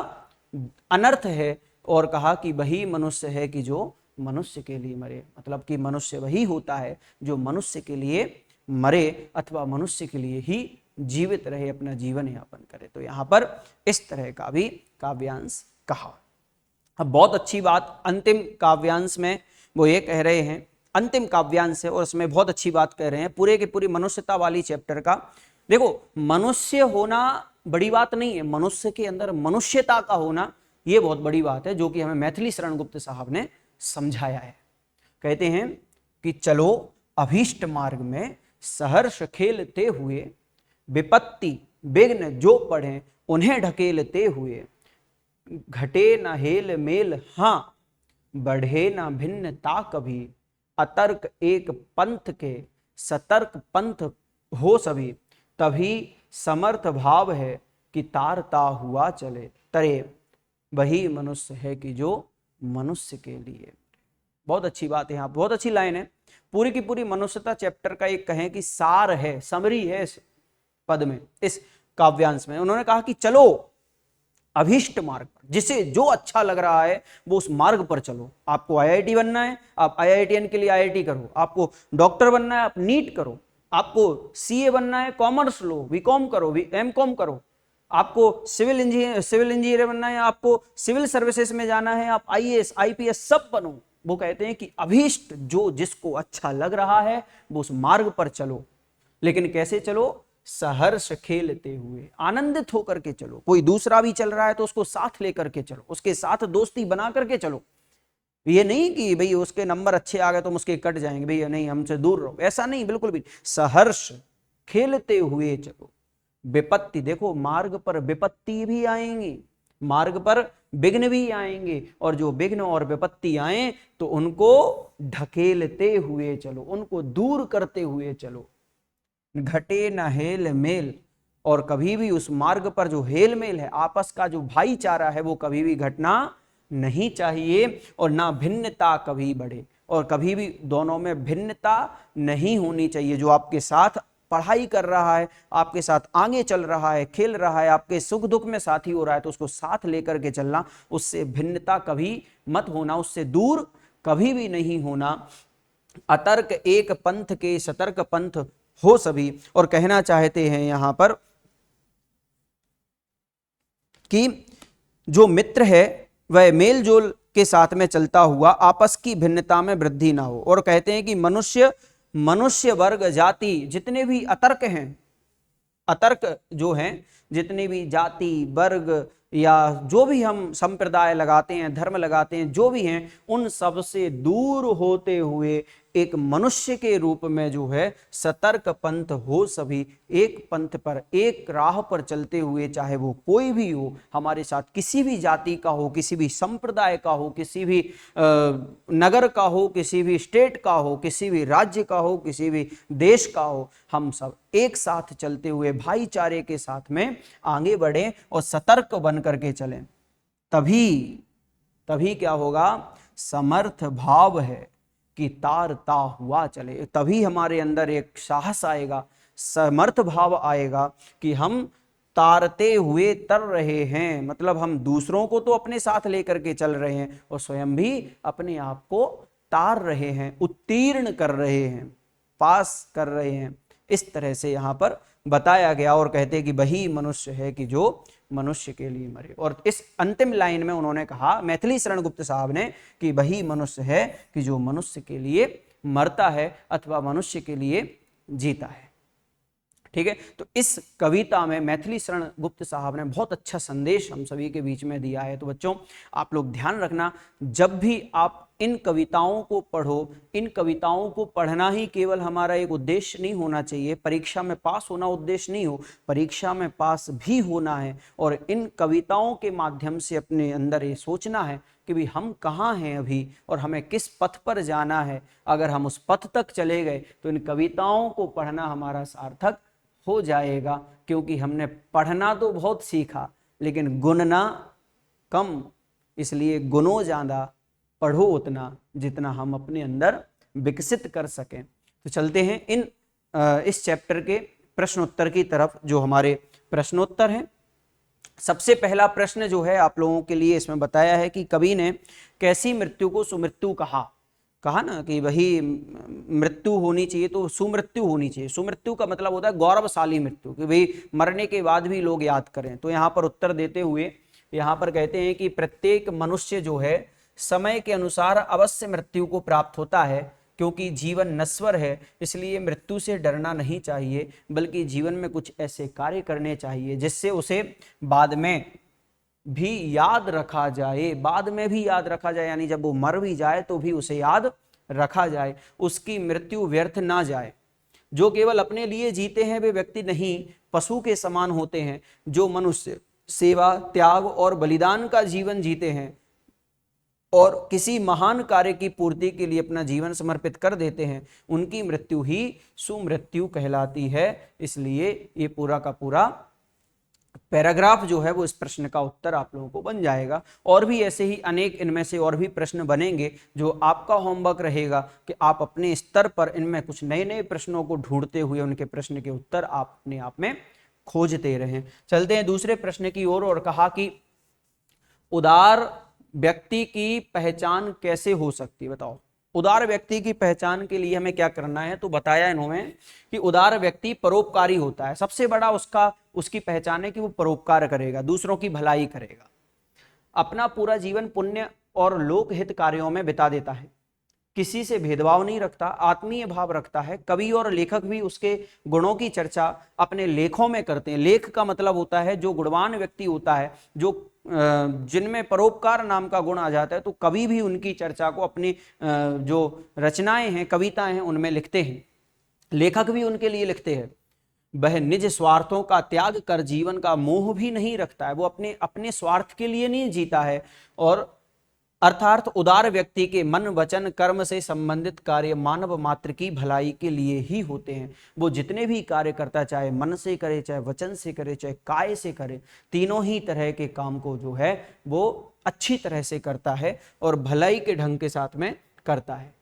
Speaker 1: अनर्थ है। और कहा कि वही मनुष्य है कि जो मनुष्य के लिए मरे, मतलब कि मनुष्य वही होता है जो मनुष्य के लिए मरे अथवा मनुष्य के लिए ही जीवित रहे, अपना जीवन यापन करे। तो यहाँ पर इस तरह का भी काव्यांश कहा। अब बहुत अच्छी बात अंतिम काव्यांश में वो ये कह रहे हैं, अंतिम काव्यांश है और उसमें बहुत अच्छी बात कह रहे हैं पूरे के पूरी मनुष्यता वाली चैप्टर का। देखो, मनुष्य होना बड़ी बात नहीं है, मनुष्य के अंदर मनुष्यता का होना ये बहुत बड़ी बात है, जो कि हमें मैथिली शरण गुप्त साहब ने समझाया है। कहते हैं कि चलो अभीष्ट मार्ग में सहर्ष खेलते हुए, विपत्ति विघ्न जो पढ़े उन्हें ढकेलते हुए, घटे न हेल मेल हाँ, बढ़े न भिन्नता कभी, अतर्क एक पंथ के सतर्क पंथ हो सभी, तभी समर्थ भाव है कि तारता हुआ चले, तरे वही मनुष्य है कि जो मनुष्य के लिए। बहुत अच्छी बात है, यहाँ बहुत अच्छी लाइन है। पूरी की पूरी मनुष्यता चैप्टर का एक कहें कि सार है, समरी है इस पद में, इस काव्यांश में। उन्होंने कहा कि चलो अभीष्ट मार्ग पर, जिसे जो अच्छा लग रहा है वो उस मार्ग पर चलो। आपको आईआईटी बनना है, आप आईआईटीएन के लिए आईआईटी करो, आपको डॉक्टर बनना है, आप नीट करो, आपको सीए बनना है, कॉमर्स लो, बीकॉम करो, एमकॉम करो, आपको सिविल इंजीनियर बनना है, आपको सिविल सर्विसेज में जाना है, आप आईएएस आईपीएस सब बनो। वो कहते हैं कि अभीष्ट जो जिसको अच्छा लग रहा है वो उस मार्ग पर चलो। लेकिन कैसे चलो? सहर्ष खेलते हुए, आनंदित होकर के चलो। कोई दूसरा भी चल रहा है तो उसको साथ लेकर के चलो, उसके साथ दोस्ती बना करके चलो। ये नहीं कि भाई उसके नंबर अच्छे आ गए तो हम उसके कट जाएंगे, भैया नहीं हमसे दूर रहो, ऐसा नहीं, बिल्कुल भी। सहर्ष खेलते हुए चलो। विपत्ति, देखो मार्ग पर विपत्ति भी आएंगी, मार्ग पर विघ्न भी आएंगे, और जो विघ्न और विपत्ति आए तो उनको ढकेलते हुए चलो, उनको दूर करते हुए चलो। घटे न हेल मेल, और कभी भी उस मार्ग पर जो हेल मेल है, आपस का जो भाईचारा है, वो कभी भी घटना नहीं चाहिए, और ना भिन्नता कभी बढ़े, और कभी भी दोनों में भिन्नता नहीं होनी चाहिए। जो आपके साथ पढ़ाई कर रहा है, आपके साथ आगे चल रहा है, खेल रहा है, आपके सुख दुख में साथी हो रहा है, तो उसको साथ लेकर के चलना, उससे भिन्नता कभी मत होना, उससे दूर कभी भी नहीं होना। अतर्क एक पंथ के सतर्क पंथ हो सभी। और कहना चाहते हैं यहां पर कि जो मित्र है वह मेल जोल के साथ में चलता हुआ आपस की भिन्नता में वृद्धि ना हो। और कहते हैं कि मनुष्य वर्ग जाति जितने भी अतर्क हैं, अतर्क जो हैं, जितने भी जाति वर्ग या जो भी हम संप्रदाय लगाते हैं, धर्म लगाते हैं, जो भी हैं, उन सब से दूर होते हुए एक मनुष्य के रूप में जो है सतर्क पंथ हो, सभी एक पंथ पर, एक राह पर चलते हुए, चाहे वो कोई भी हो, हमारे साथ किसी भी जाति का हो, किसी भी संप्रदाय का हो, किसी भी नगर का हो, किसी भी स्टेट का हो, किसी भी राज्य का हो, किसी भी देश का हो, हम सब एक साथ चलते हुए भाईचारे के साथ में आगे बढ़ें और सतर्क बन करके चलें। तभी क्या होगा, समर्थ भाव है कि तारता हुआ चले, तभी हमारे अंदर एक साहस आएगा, समर्थ भाव आएगा कि हम तारते हुए तर रहे हैं, मतलब हम दूसरों को तो अपने साथ लेकर के चल रहे हैं और स्वयं भी अपने आप को तार रहे हैं, उत्तीर्ण कर रहे हैं, पास कर रहे हैं। इस तरह से यहाँ पर बताया गया। और कहते हैं कि वही मनुष्य है कि जो मनुष्य के लिए मरे। और इस अंतिम लाइन में उन्होंने कहा, मैथिली शरण गुप्त साहब ने, कि वही मनुष्य है कि जो मनुष्य के लिए मरता है अथवा मनुष्य के लिए जीता है। ठीक है, तो इस कविता में मैथिली शरण गुप्त साहब ने बहुत अच्छा संदेश हम सभी के बीच में दिया है। तो बच्चों, आप लोग ध्यान रखना, जब भी आप इन कविताओं को पढ़ो, इन कविताओं को पढ़ना ही केवल हमारा एक उद्देश्य नहीं होना चाहिए, परीक्षा में पास होना उद्देश्य नहीं हो, परीक्षा में पास भी होना है। और इन कविताओं के माध्यम से अपने अंदर ये सोचना है कि भी हम कहाँ हैं अभी और हमें किस पथ पर जाना है। अगर हम उस पथ तक चले गए तो इन कविताओं को पढ़ना हमारा सार्थक हो जाएगा, क्योंकि हमने पढ़ना तो बहुत सीखा लेकिन गुनना कम, इसलिए गुनो ज़्यादा, पढ़ो उतना जितना हम अपने अंदर विकसित कर सकें। तो चलते हैं इस चैप्टर के प्रश्नोत्तर की तरफ, जो हमारे प्रश्नोत्तर हैं। सबसे पहला प्रश्न जो है आप लोगों के लिए इसमें बताया है कि कवि ने कैसी मृत्यु को सुमृत्यु कहा ना, कि वही मृत्यु होनी चाहिए तो सुमृत्यु होनी चाहिए। सुमृत्यु का मतलब होता है गौरवशाली मृत्यु, कि भाई मरने के बाद भी लोग याद करें। तो यहाँ पर उत्तर देते हुए यहाँ पर कहते हैं कि प्रत्येक मनुष्य जो है समय के अनुसार अवश्य मृत्यु को प्राप्त होता है, क्योंकि जीवन नश्वर है, इसलिए मृत्यु से डरना नहीं चाहिए, बल्कि जीवन में कुछ ऐसे कार्य करने चाहिए जिससे उसे बाद में भी याद रखा जाए, यानी जब वो मर भी जाए तो भी उसे याद रखा जाए, उसकी मृत्यु व्यर्थ ना जाए। जो केवल अपने लिए जीते हैं वे व्यक्ति नहीं, पशु के समान होते हैं। जो मनुष्य सेवा, त्याग और बलिदान का जीवन जीते हैं और किसी महान कार्य की पूर्ति के लिए अपना जीवन समर्पित कर देते हैं, उनकी मृत्यु ही सुमृत्यु कहलाती है। इसलिए ये पूरा का पूरा पैराग्राफ जो है वो इस प्रश्न का उत्तर आप लोगों को बन जाएगा। और भी ऐसे ही अनेक इनमें से और भी प्रश्न बनेंगे, जो आपका होमवर्क रहेगा कि आप अपने स्तर पर इनमें कुछ नए नए प्रश्नों को ढूंढते हुए उनके प्रश्न के उत्तर आप अपने आप में खोजते रहें। चलते हैं दूसरे प्रश्न की ओर। और कहा कि उदार व्यक्ति की पहचान कैसे हो सकती है, बताओ। उदार व्यक्ति की पहचान के लिए हमें क्या करना है। तो बताया इन्होंने कि उदार व्यक्ति परोपकारी होता है। सबसे बड़ा उसकी पहचान है कि वो परोपकार करेगा, दूसरों की भलाई करेगा, अपना पूरा जीवन पुण्य और लोकहित कार्यों में बिता देता है, किसी से भेदभाव नहीं रखता, आत्मीय भाव रखता है। कवि और लेखक भी उसके गुणों की चर्चा अपने लेखों में करते हैं। लेख का मतलब होता है जो गुणवान व्यक्ति होता है, जो जिनमें परोपकार नाम का गुण आ जाता है, तो कवि भी उनकी चर्चा को अपनी जो रचनाएं हैं, कविताएं हैं, उनमें लिखते हैं। लेखक भी उनके लिए लिखते हैं। वह निज स्वार्थों का त्याग कर जीवन का मोह भी नहीं रखता है, वो अपने स्वार्थ के लिए नहीं जीता है। और अर्थात उदार व्यक्ति के मन वचन कर्म से संबंधित कार्य मानव मात्र की भलाई के लिए ही होते हैं। वो जितने भी कार्य करता, चाहे मन से करे, चाहे वचन से करे, चाहे काय से करे, तीनों ही तरह के काम को जो है वो अच्छी तरह से करता है और भलाई के ढंग के साथ में करता है।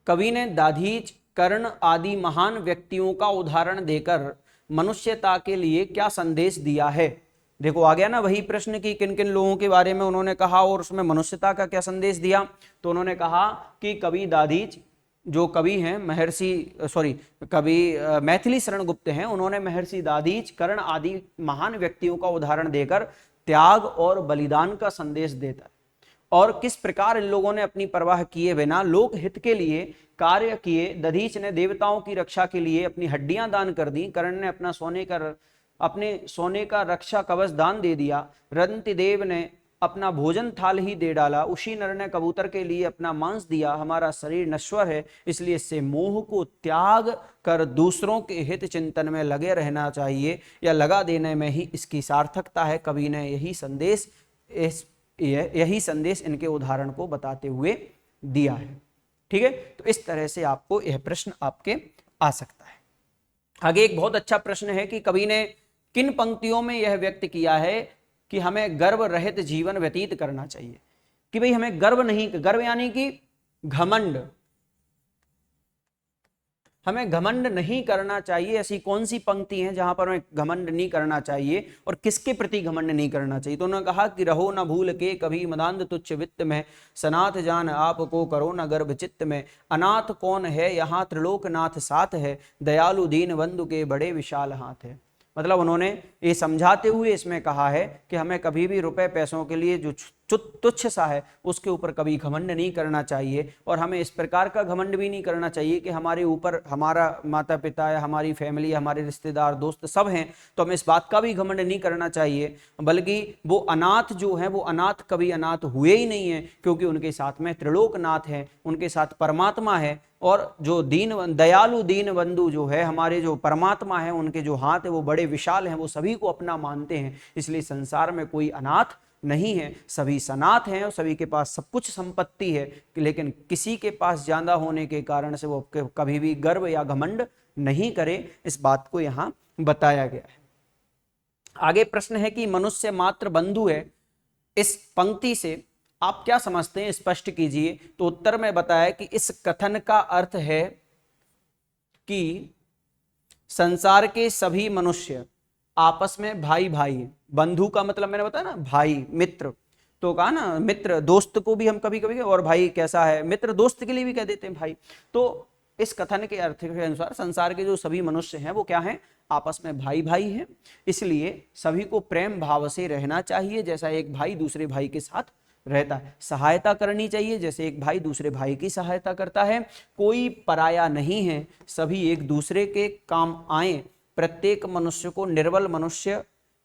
Speaker 1: कवि ने दाधीच, कर्ण आदि महान व्यक्तियों का उदाहरण देकर मनुष्यता के लिए क्या संदेश दिया है। देखो आ गया ना वही प्रश्न कि किन किन लोगों के बारे में उन्होंने कहा और उसमें मनुष्यता का क्या संदेश दिया। तो उन्होंने कहा कि कवि दाधीच जो कवि हैं कवि मैथिली शरण गुप्त हैं, उन्होंने महर्षि दाधीच, कर्ण आदि महान व्यक्तियों का उदाहरण देकर त्याग और बलिदान का संदेश देता है। और किस प्रकार इन लोगों ने अपनी परवाह किए बिना लोक हित के लिए कार्य किए। दधीच ने देवताओं की रक्षा के लिए अपनी हड्डियां दान कर दी। कर्ण ने अपने सोने का रक्षा कवच दान दे दिया। रंति देव ने अपना भोजन थाल ही दे डाला। उसी नर ने कबूतर के लिए अपना मांस दिया। हमारा शरीर नश्वर है, इसलिए इससे मोह को त्याग कर दूसरों के हित चिंतन में लगे रहना चाहिए, या लगा देने में ही इसकी सार्थकता है। कवि ने यही संदेश इनके उदाहरण को बताते हुए दिया है। ठीक है, तो इस तरह से आपको यह प्रश्न आपके आ सकता है। आगे एक बहुत अच्छा प्रश्न है कि कवि ने किन पंक्तियों में यह व्यक्त किया है कि हमें गर्व रहित जीवन व्यतीत करना चाहिए, कि भाई हमें गर्व यानी कि घमंड, हमें घमंड नहीं करना चाहिए। ऐसी कौन सी पंक्ति है जहां पर हमें घमंड नहीं करना चाहिए और किसके प्रति घमंड नहीं करना चाहिए? तो उन्होंने कहा कि रहो न भूल के कभी मदांध तुच्छ वित्त में, सनाथ जान आपको करो न गर्भ चित्त में। अनाथ कौन है यहाँ त्रिलोकनाथ साथ है, दयालु दीन बंधु के बड़े विशाल हाथ है। मतलब उन्होंने ये समझाते हुए इसमें कहा है कि हमें कभी भी रुपए पैसों के लिए जो तुच्छ सा है उसके ऊपर कभी घमंड नहीं करना चाहिए, और हमें इस प्रकार का घमंड भी नहीं करना चाहिए कि हमारे ऊपर हमारा माता पिता या हमारी फैमिली, हमारे रिश्तेदार दोस्त सब हैं, तो हमें इस बात का भी घमंड नहीं करना चाहिए। बल्कि वो अनाथ जो है वो अनाथ कभी अनाथ हुए ही नहीं है, क्योंकि उनके साथ में त्रिलोकनाथ है, उनके साथ परमात्मा है। और जो दयालु दीन बंधु जो है, हमारे जो परमात्मा है, उनके जो हाथ है वो बड़े विशाल हैं, वो सभी को अपना मानते हैं। इसलिए संसार में कोई अनाथ नहीं है, सभी सनाथ हैं और सभी के पास सब कुछ संपत्ति है, लेकिन किसी के पास ज्यादा होने के कारण से वो कभी भी गर्व या घमंड नहीं करे। इस बात को यहां बताया गया है। आगे प्रश्न है कि मनुष्य मात्र बंधु है, इस पंक्ति से आप क्या समझते हैं, स्पष्ट कीजिए। तो उत्तर में बताया कि इस कथन का अर्थ है कि संसार के सभी मनुष्य आपस में भाई भाई हैं। बंधु का मतलब मैंने बताया ना भाई, मित्र, तो कहा ना मित्र, दोस्त को भी हम कभी कभी और भाई कैसा है, मित्र दोस्त के लिए भी कह देते हैं भाई। तो इस कथन के अर्थ के अनुसार संसार के जो सभी मनुष्य हैं वो क्या हैं, आपस में भाई भाई हैं। इसलिए सभी को प्रेम भाव से रहना चाहिए, जैसा एक भाई दूसरे भाई के साथ रहता है। सहायता करनी चाहिए जैसे एक भाई दूसरे भाई की सहायता करता है। कोई पराया नहीं है, सभी एक दूसरे के काम आए। प्रत्येक मनुष्य को निर्बल मनुष्य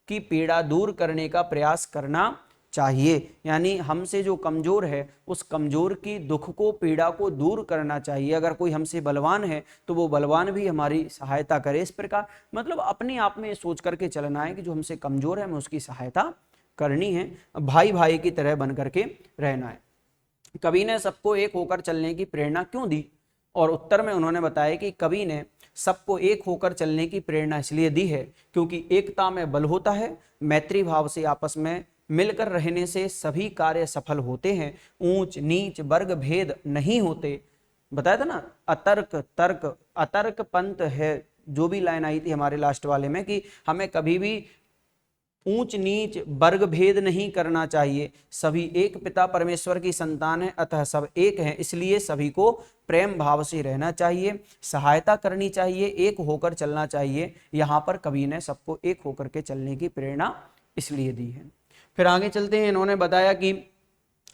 Speaker 1: की पीड़ा दूर करने का प्रयास करना चाहिए, यानी हमसे जो कमजोर है उस कमजोर की दुख को, पीड़ा को दूर करना चाहिए। अगर कोई हमसे बलवान है तो वो बलवान भी हमारी सहायता करे। इस प्रकार मतलब अपने आप में सोच करके चलना है कि जो हमसे कमजोर है हमें उसकी सहायता करनी है, भाई भाई की तरह बन करके रहना है। कवि ने सबको एक होकर चलने की प्रेरणा क्यों दी? और उत्तर में उन्होंने बताया कि कवि ने सबको एक होकर चलने की प्रेरणा इसलिए दी है क्योंकि एकता में बल होता है, मैत्री भाव से आपस में मिलकर रहने से सभी कार्य सफल होते हैं, ऊंच नीच वर्ग भेद नहीं होते। बताया था ना, अतर्क पंथ है, जो भी लाइन आई थी हमारे लास्ट वाले में कि हमें कभी भी ऊंच नीच वर्ग भेद नहीं करना चाहिए। सभी एक पिता परमेश्वर की संतान है, अतः सब एक हैं, इसलिए सभी को प्रेम भाव से रहना चाहिए, सहायता करनी चाहिए, एक होकर चलना चाहिए। यहाँ पर कवि ने सबको एक होकर के चलने की प्रेरणा इसलिए दी है। फिर आगे चलते हैं। इन्होंने बताया कि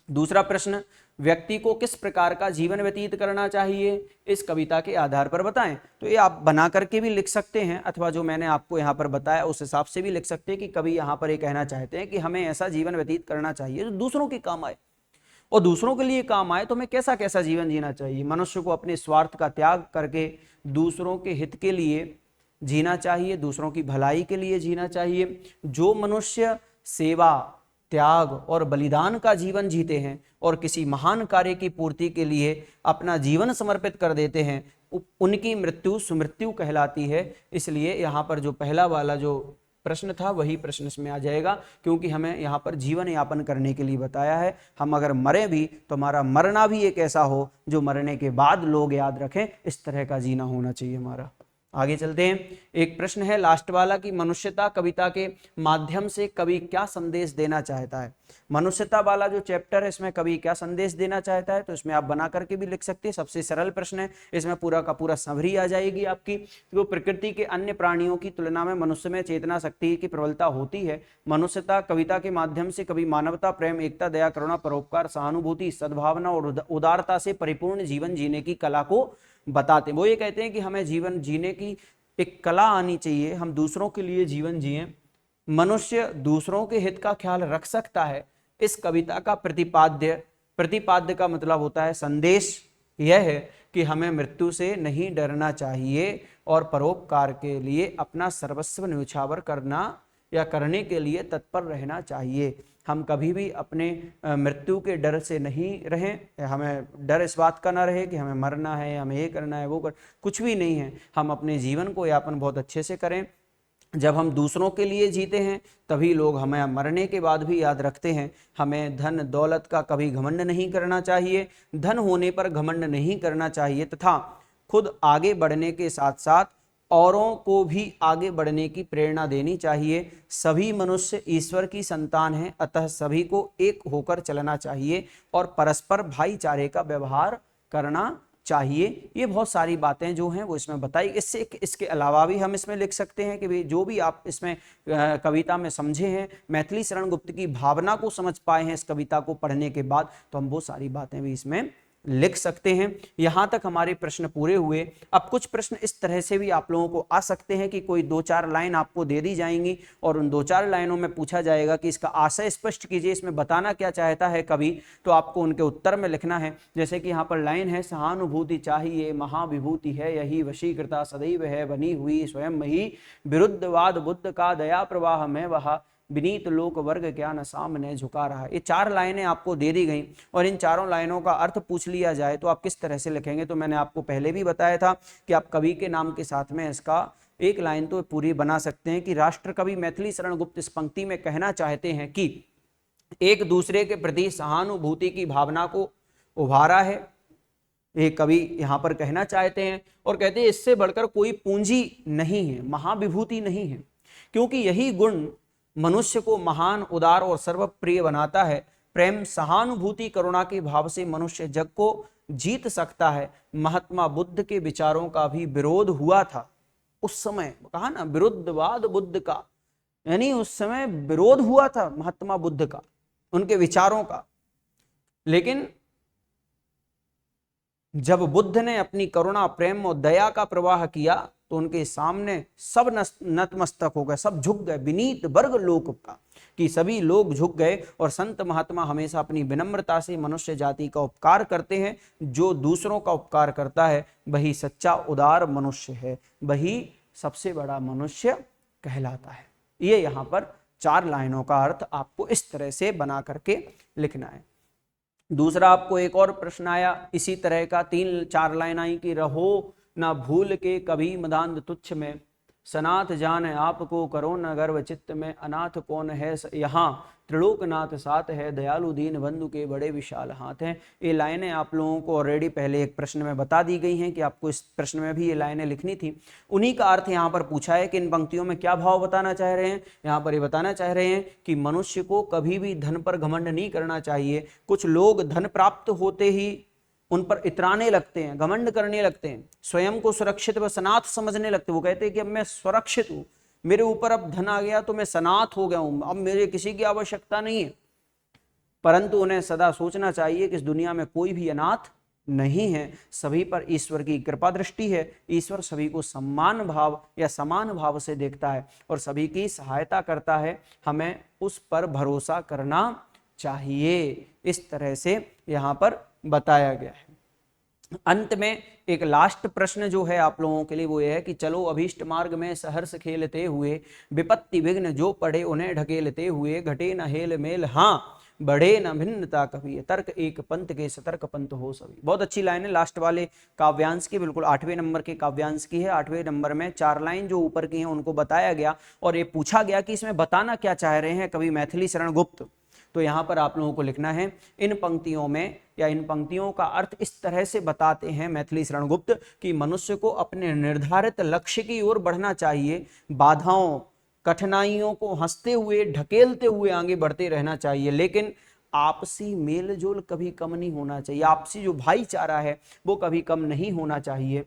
Speaker 1: दूसरा प्रश्न, व्यक्ति को किस प्रकार का जीवन व्यतीत करना चाहिए, इस कविता के आधार पर बताएं। तो ये आप बना करके भी लिख सकते हैं, अथवा जो मैंने आपको यहाँ पर बताया उस हिसाब से भी लिख सकते हैं कि कवि यहाँ पर ये कहना चाहते हैं कि हमें ऐसा जीवन व्यतीत करना चाहिए जो दूसरों के काम आए, और दूसरों के लिए काम आए तो हमें कैसा कैसा जीवन जीना चाहिए। मनुष्य को अपने स्वार्थ का त्याग करके दूसरों के हित के लिए जीना चाहिए, दूसरों की भलाई के लिए जीना चाहिए। जो मनुष्य सेवा, त्याग और बलिदान का जीवन जीते हैं और किसी महान कार्य की पूर्ति के लिए अपना जीवन समर्पित कर देते हैं, उनकी मृत्यु सुमृत्यु कहलाती है। इसलिए यहाँ पर जो पहला वाला जो प्रश्न था वही प्रश्न इसमें आ जाएगा, क्योंकि हमें यहाँ पर जीवन यापन करने के लिए बताया है। हम अगर मरे भी तो हमारा मरना भी एक ऐसा हो जो मरने के बाद लोग याद रखें, इस तरह का जीना होना चाहिए हमारा। आगे चलते हैं। एक प्रश्न है लास्ट वाला कि मनुष्यता कविता के माध्यम से कवि क्या संदेश देना चाहता है। मनुष्यता वाला जो चैप्टर है इसमें कवि क्या संदेश देना चाहता है, तो इसमें आप बना करके भी लिख सकते हैं। सबसे सरल प्रश्न है, इसमें पूरा का पूरा समरी आ जाएगी आपकी। तो प्रकृति के अन्य प्राणियों की तुलना में मनुष्य में चेतना शक्ति की प्रबलता होती है। मनुष्यता कविता के माध्यम से कवि मानवता, प्रेम, एकता, दया, करुणा, परोपकार, सहानुभूति, सद्भावना और उदारता से परिपूर्ण जीवन जीने की कला को बताते हैं। वो ये कहते हैं कि हमें जीवन जीने की एक कला आनी चाहिए, हम दूसरों के लिए जीवन जिएं, मनुष्य दूसरों के हित का ख्याल रख सकता है। इस कविता का प्रतिपाद्य का मतलब होता है संदेश यह है कि हमें मृत्यु से नहीं डरना चाहिए और परोपकार के लिए अपना सर्वस्व न्यौछावर करने के लिए तत्पर रहना चाहिए। हम कभी भी अपने मृत्यु के डर से नहीं रहें, हमें डर इस बात का ना रहे कि हमें मरना है, हमें ये करना है, वो कुछ भी नहीं है। हम अपने जीवन को यापन बहुत अच्छे से करें। जब हम दूसरों के लिए जीते हैं तभी लोग हमें मरने के बाद भी याद रखते हैं। हमें धन दौलत का कभी घमंड नहीं करना चाहिए, धन होने पर घमंड नहीं करना चाहिए तथा खुद आगे बढ़ने के साथ साथ औरों को भी आगे बढ़ने की प्रेरणा देनी चाहिए। सभी मनुष्य ईश्वर की संतान हैं, अतः सभी को एक होकर चलना चाहिए और परस्पर भाईचारे का व्यवहार करना चाहिए। ये बहुत सारी बातें जो हैं वो इसमें बताई। इसके अलावा भी हम इसमें लिख सकते हैं कि जो भी आप इसमें कविता में समझे हैं, मैथिली शरण गुप्त की भावना को समझ पाए हैं इस कविता को पढ़ने के बाद, तो हम वो सारी बातें भी इसमें लिख सकते हैं। यहां तक हमारे प्रश्न पूरे हुए। अब कुछ प्रश्न इस तरह से भी आप लोगों को आ सकते हैं कि कोई 2-4 लाइन आपको दे दी जाएंगी और उन 2-4 लाइनों में पूछा जाएगा कि इसका आशय स्पष्ट कीजिए, इसमें बताना क्या चाहता है कवि, तो आपको उनके उत्तर में लिखना है। जैसे कि यहाँ पर लाइन है, सहानुभूति चाहिए महाविभूति है यही, वशीकृता सदैव है बनी हुई स्वयं ही, विरुद्धवाद बुद्ध का दया प्रवाह में वह, विनीत लोक वर्ग क्या न सामने झुका रहा। ये 4 लाइनें आपको दे दी गई और इन चारों लाइनों का अर्थ पूछ लिया जाए तो आप किस तरह से लिखेंगे। तो मैंने आपको पहले भी बताया था कि आप कवि के नाम के साथ में इसका एक लाइन तो पूरी बना सकते हैं कि राष्ट्र कवि मैथिली शरण गुप्त इस पंक्ति में कहना चाहते हैं कि एक दूसरे के प्रति सहानुभूति की भावना को उभारा है। एक कवि यहाँ पर कहना चाहते हैं और कहते हैं इससे बढ़कर कोई पूंजी नहीं है, महाविभूति नहीं है, क्योंकि यही गुण मनुष्य को महान, उदार और सर्वप्रिय बनाता है। प्रेम, सहानुभूति, करुणा के भाव से मनुष्य जग को जीत सकता है। महात्मा बुद्ध के विचारों का भी विरोध हुआ था उस समय, कहा ना विरुद्धवाद बुद्ध का, यानी उस समय विरोध हुआ था महात्मा बुद्ध का, उनके विचारों का। लेकिन जब बुद्ध ने अपनी करुणा, प्रेम और दया का प्रवाह किया तो उनके सामने सब नतमस्तक हो गए, सब झुक गए। विनीत वर्ग लोक का, कि सभी लोग झुक गए। और संत महात्मा हमेशा अपनी विनम्रता से मनुष्य जाति का उपकार करते हैं। जो दूसरों का उपकार करता है वही सच्चा उदार मनुष्य है, वही सबसे बड़ा मनुष्य कहलाता है। ये यहाँ पर 4 लाइनों का अर्थ आपको इस तरह से बना करके लिखना है। दूसरा आपको एक और प्रश्न आया इसी तरह का, 3-4 लाइन आई कि रहो ना भूल के कभी मदांध तुच्छ में, सनाथ जान आपको करो न गर्व चित्त में, अनाथ कौन है यहाँ त्रिलोकनाथ साथ है, दयालु दीन बंधु के बड़े विशाल हाथ हैं। ये लाइनें आप लोगों को ऑलरेडी पहले एक प्रश्न में बता दी गई हैं कि आपको इस प्रश्न में भी ये लाइनें लिखनी थी। उन्हीं का अर्थ यहाँ पर पूछा है कि इन पंक्तियों में क्या भाव बताना चाह रहे हैं। यहाँ पर ये बताना चाह रहे हैं कि मनुष्य को कभी भी धन पर घमंड नहीं करना चाहिए। कुछ लोग धन प्राप्त होते ही उन पर इतराने लगते हैं, घमंड करने लगते हैं, स्वयं को सुरक्षित व सनाथ समझने लगते हैं। वो कहते हैं कि अब मैं सुरक्षित हूं, मेरे ऊपर अब धन आ गया तो मैं सनाथ हो गया हूं, अब मेरे किसी की आवश्यकता नहीं है। परंतु उन्हें सदा सोचना चाहिए कि इस दुनिया में कोई भी अनाथ नहीं है, सभी पर ईश्वर की कृपा दृष्टि है। ईश्वर सभी को सम्मान भाव या समान भाव से देखता है और सभी की सहायता करता है, हमें उस पर भरोसा करना चाहिए। इस तरह से यहाँ पर बताया गया है। अंत में एक लास्ट प्रश्न जो है आप लोगों के लिए वो ये है कि चलो अभीष्ट मार्ग में सहर्ष खेलते हुए, विपत्ति विघ्न जो पड़े उन्हें ढकेलते हुए, घटे न हेल मेल हाँ बढ़े न भिन्नता कभी, तर्क एक पंथ के सतर्क पंथ हो सभी। बहुत अच्छी लाइन है लास्ट वाले काव्यांश की, बिल्कुल 8वें नंबर के काव्यांश की है। 8वें नंबर में 4 लाइन जो ऊपर की हैं उनको बताया गया और ये पूछा गया कि इसमें बताना क्या चाह रहे हैं कवि मैथिली शरण गुप्त। तो यहाँ पर आप लोगों को लिखना है इन पंक्तियों में, या इन पंक्तियों का अर्थ इस तरह से बताते हैं मैथिली शरण गुप्त कि मनुष्य को अपने निर्धारित लक्ष्य की ओर बढ़ना चाहिए, बाधाओं कठिनाइयों को हंसते हुए ढकेलते हुए आगे बढ़ते रहना चाहिए, लेकिन आपसी मेल जोल कभी कम नहीं होना चाहिए, आपसी जो भाईचारा है वो कभी कम नहीं होना चाहिए,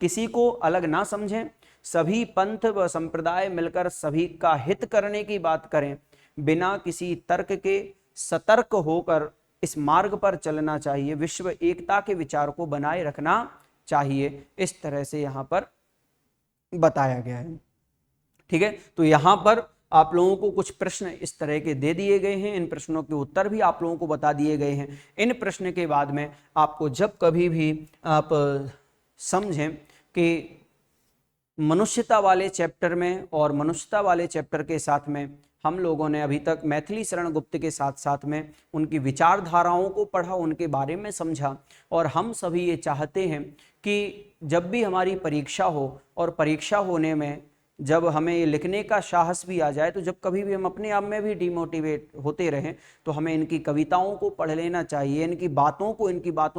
Speaker 1: किसी को अलग ना समझें, सभी पंथ व संप्रदाय मिलकर सभी का हित करने की बात करें, बिना किसी तर्क के सतर्क होकर इस मार्ग पर चलना चाहिए, विश्व एकता के विचार को बनाए रखना चाहिए। इस तरह से यहाँ पर बताया गया है। ठीक है, तो यहाँ पर आप लोगों को कुछ प्रश्न इस तरह के दे दिए गए हैं, इन प्रश्नों के उत्तर भी आप लोगों को बता दिए गए हैं। इन प्रश्न के बाद में आपको जब कभी भी आप समझें कि मनुष्यता वाले चैप्टर में और मनुष्यता वाले चैप्टर के साथ में हम लोगों ने अभी तक मैथिली शरण गुप्त के साथ साथ में उनकी विचारधाराओं को पढ़ा, उनके बारे में समझा, और हम सभी ये चाहते हैं कि जब भी हमारी परीक्षा हो और परीक्षा होने में जब हमें ये लिखने का साहस भी आ जाए, तो जब कभी भी हम अपने आप में भी डिमोटिवेट होते रहें तो हमें इनकी कविताओं को पढ़ लेना चाहिए, इनकी बातों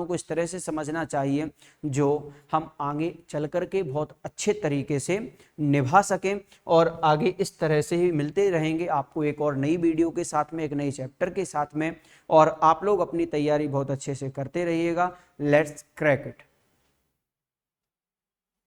Speaker 1: को इस तरह से समझना चाहिए जो हम आगे चल कर के बहुत अच्छे तरीके से निभा सकें। और आगे इस तरह से ही मिलते रहेंगे आपको एक और नई वीडियो के साथ में, एक नई चैप्टर के साथ में, और आप लोग अपनी तैयारी बहुत अच्छे से करते रहिएगा। Let's crack it.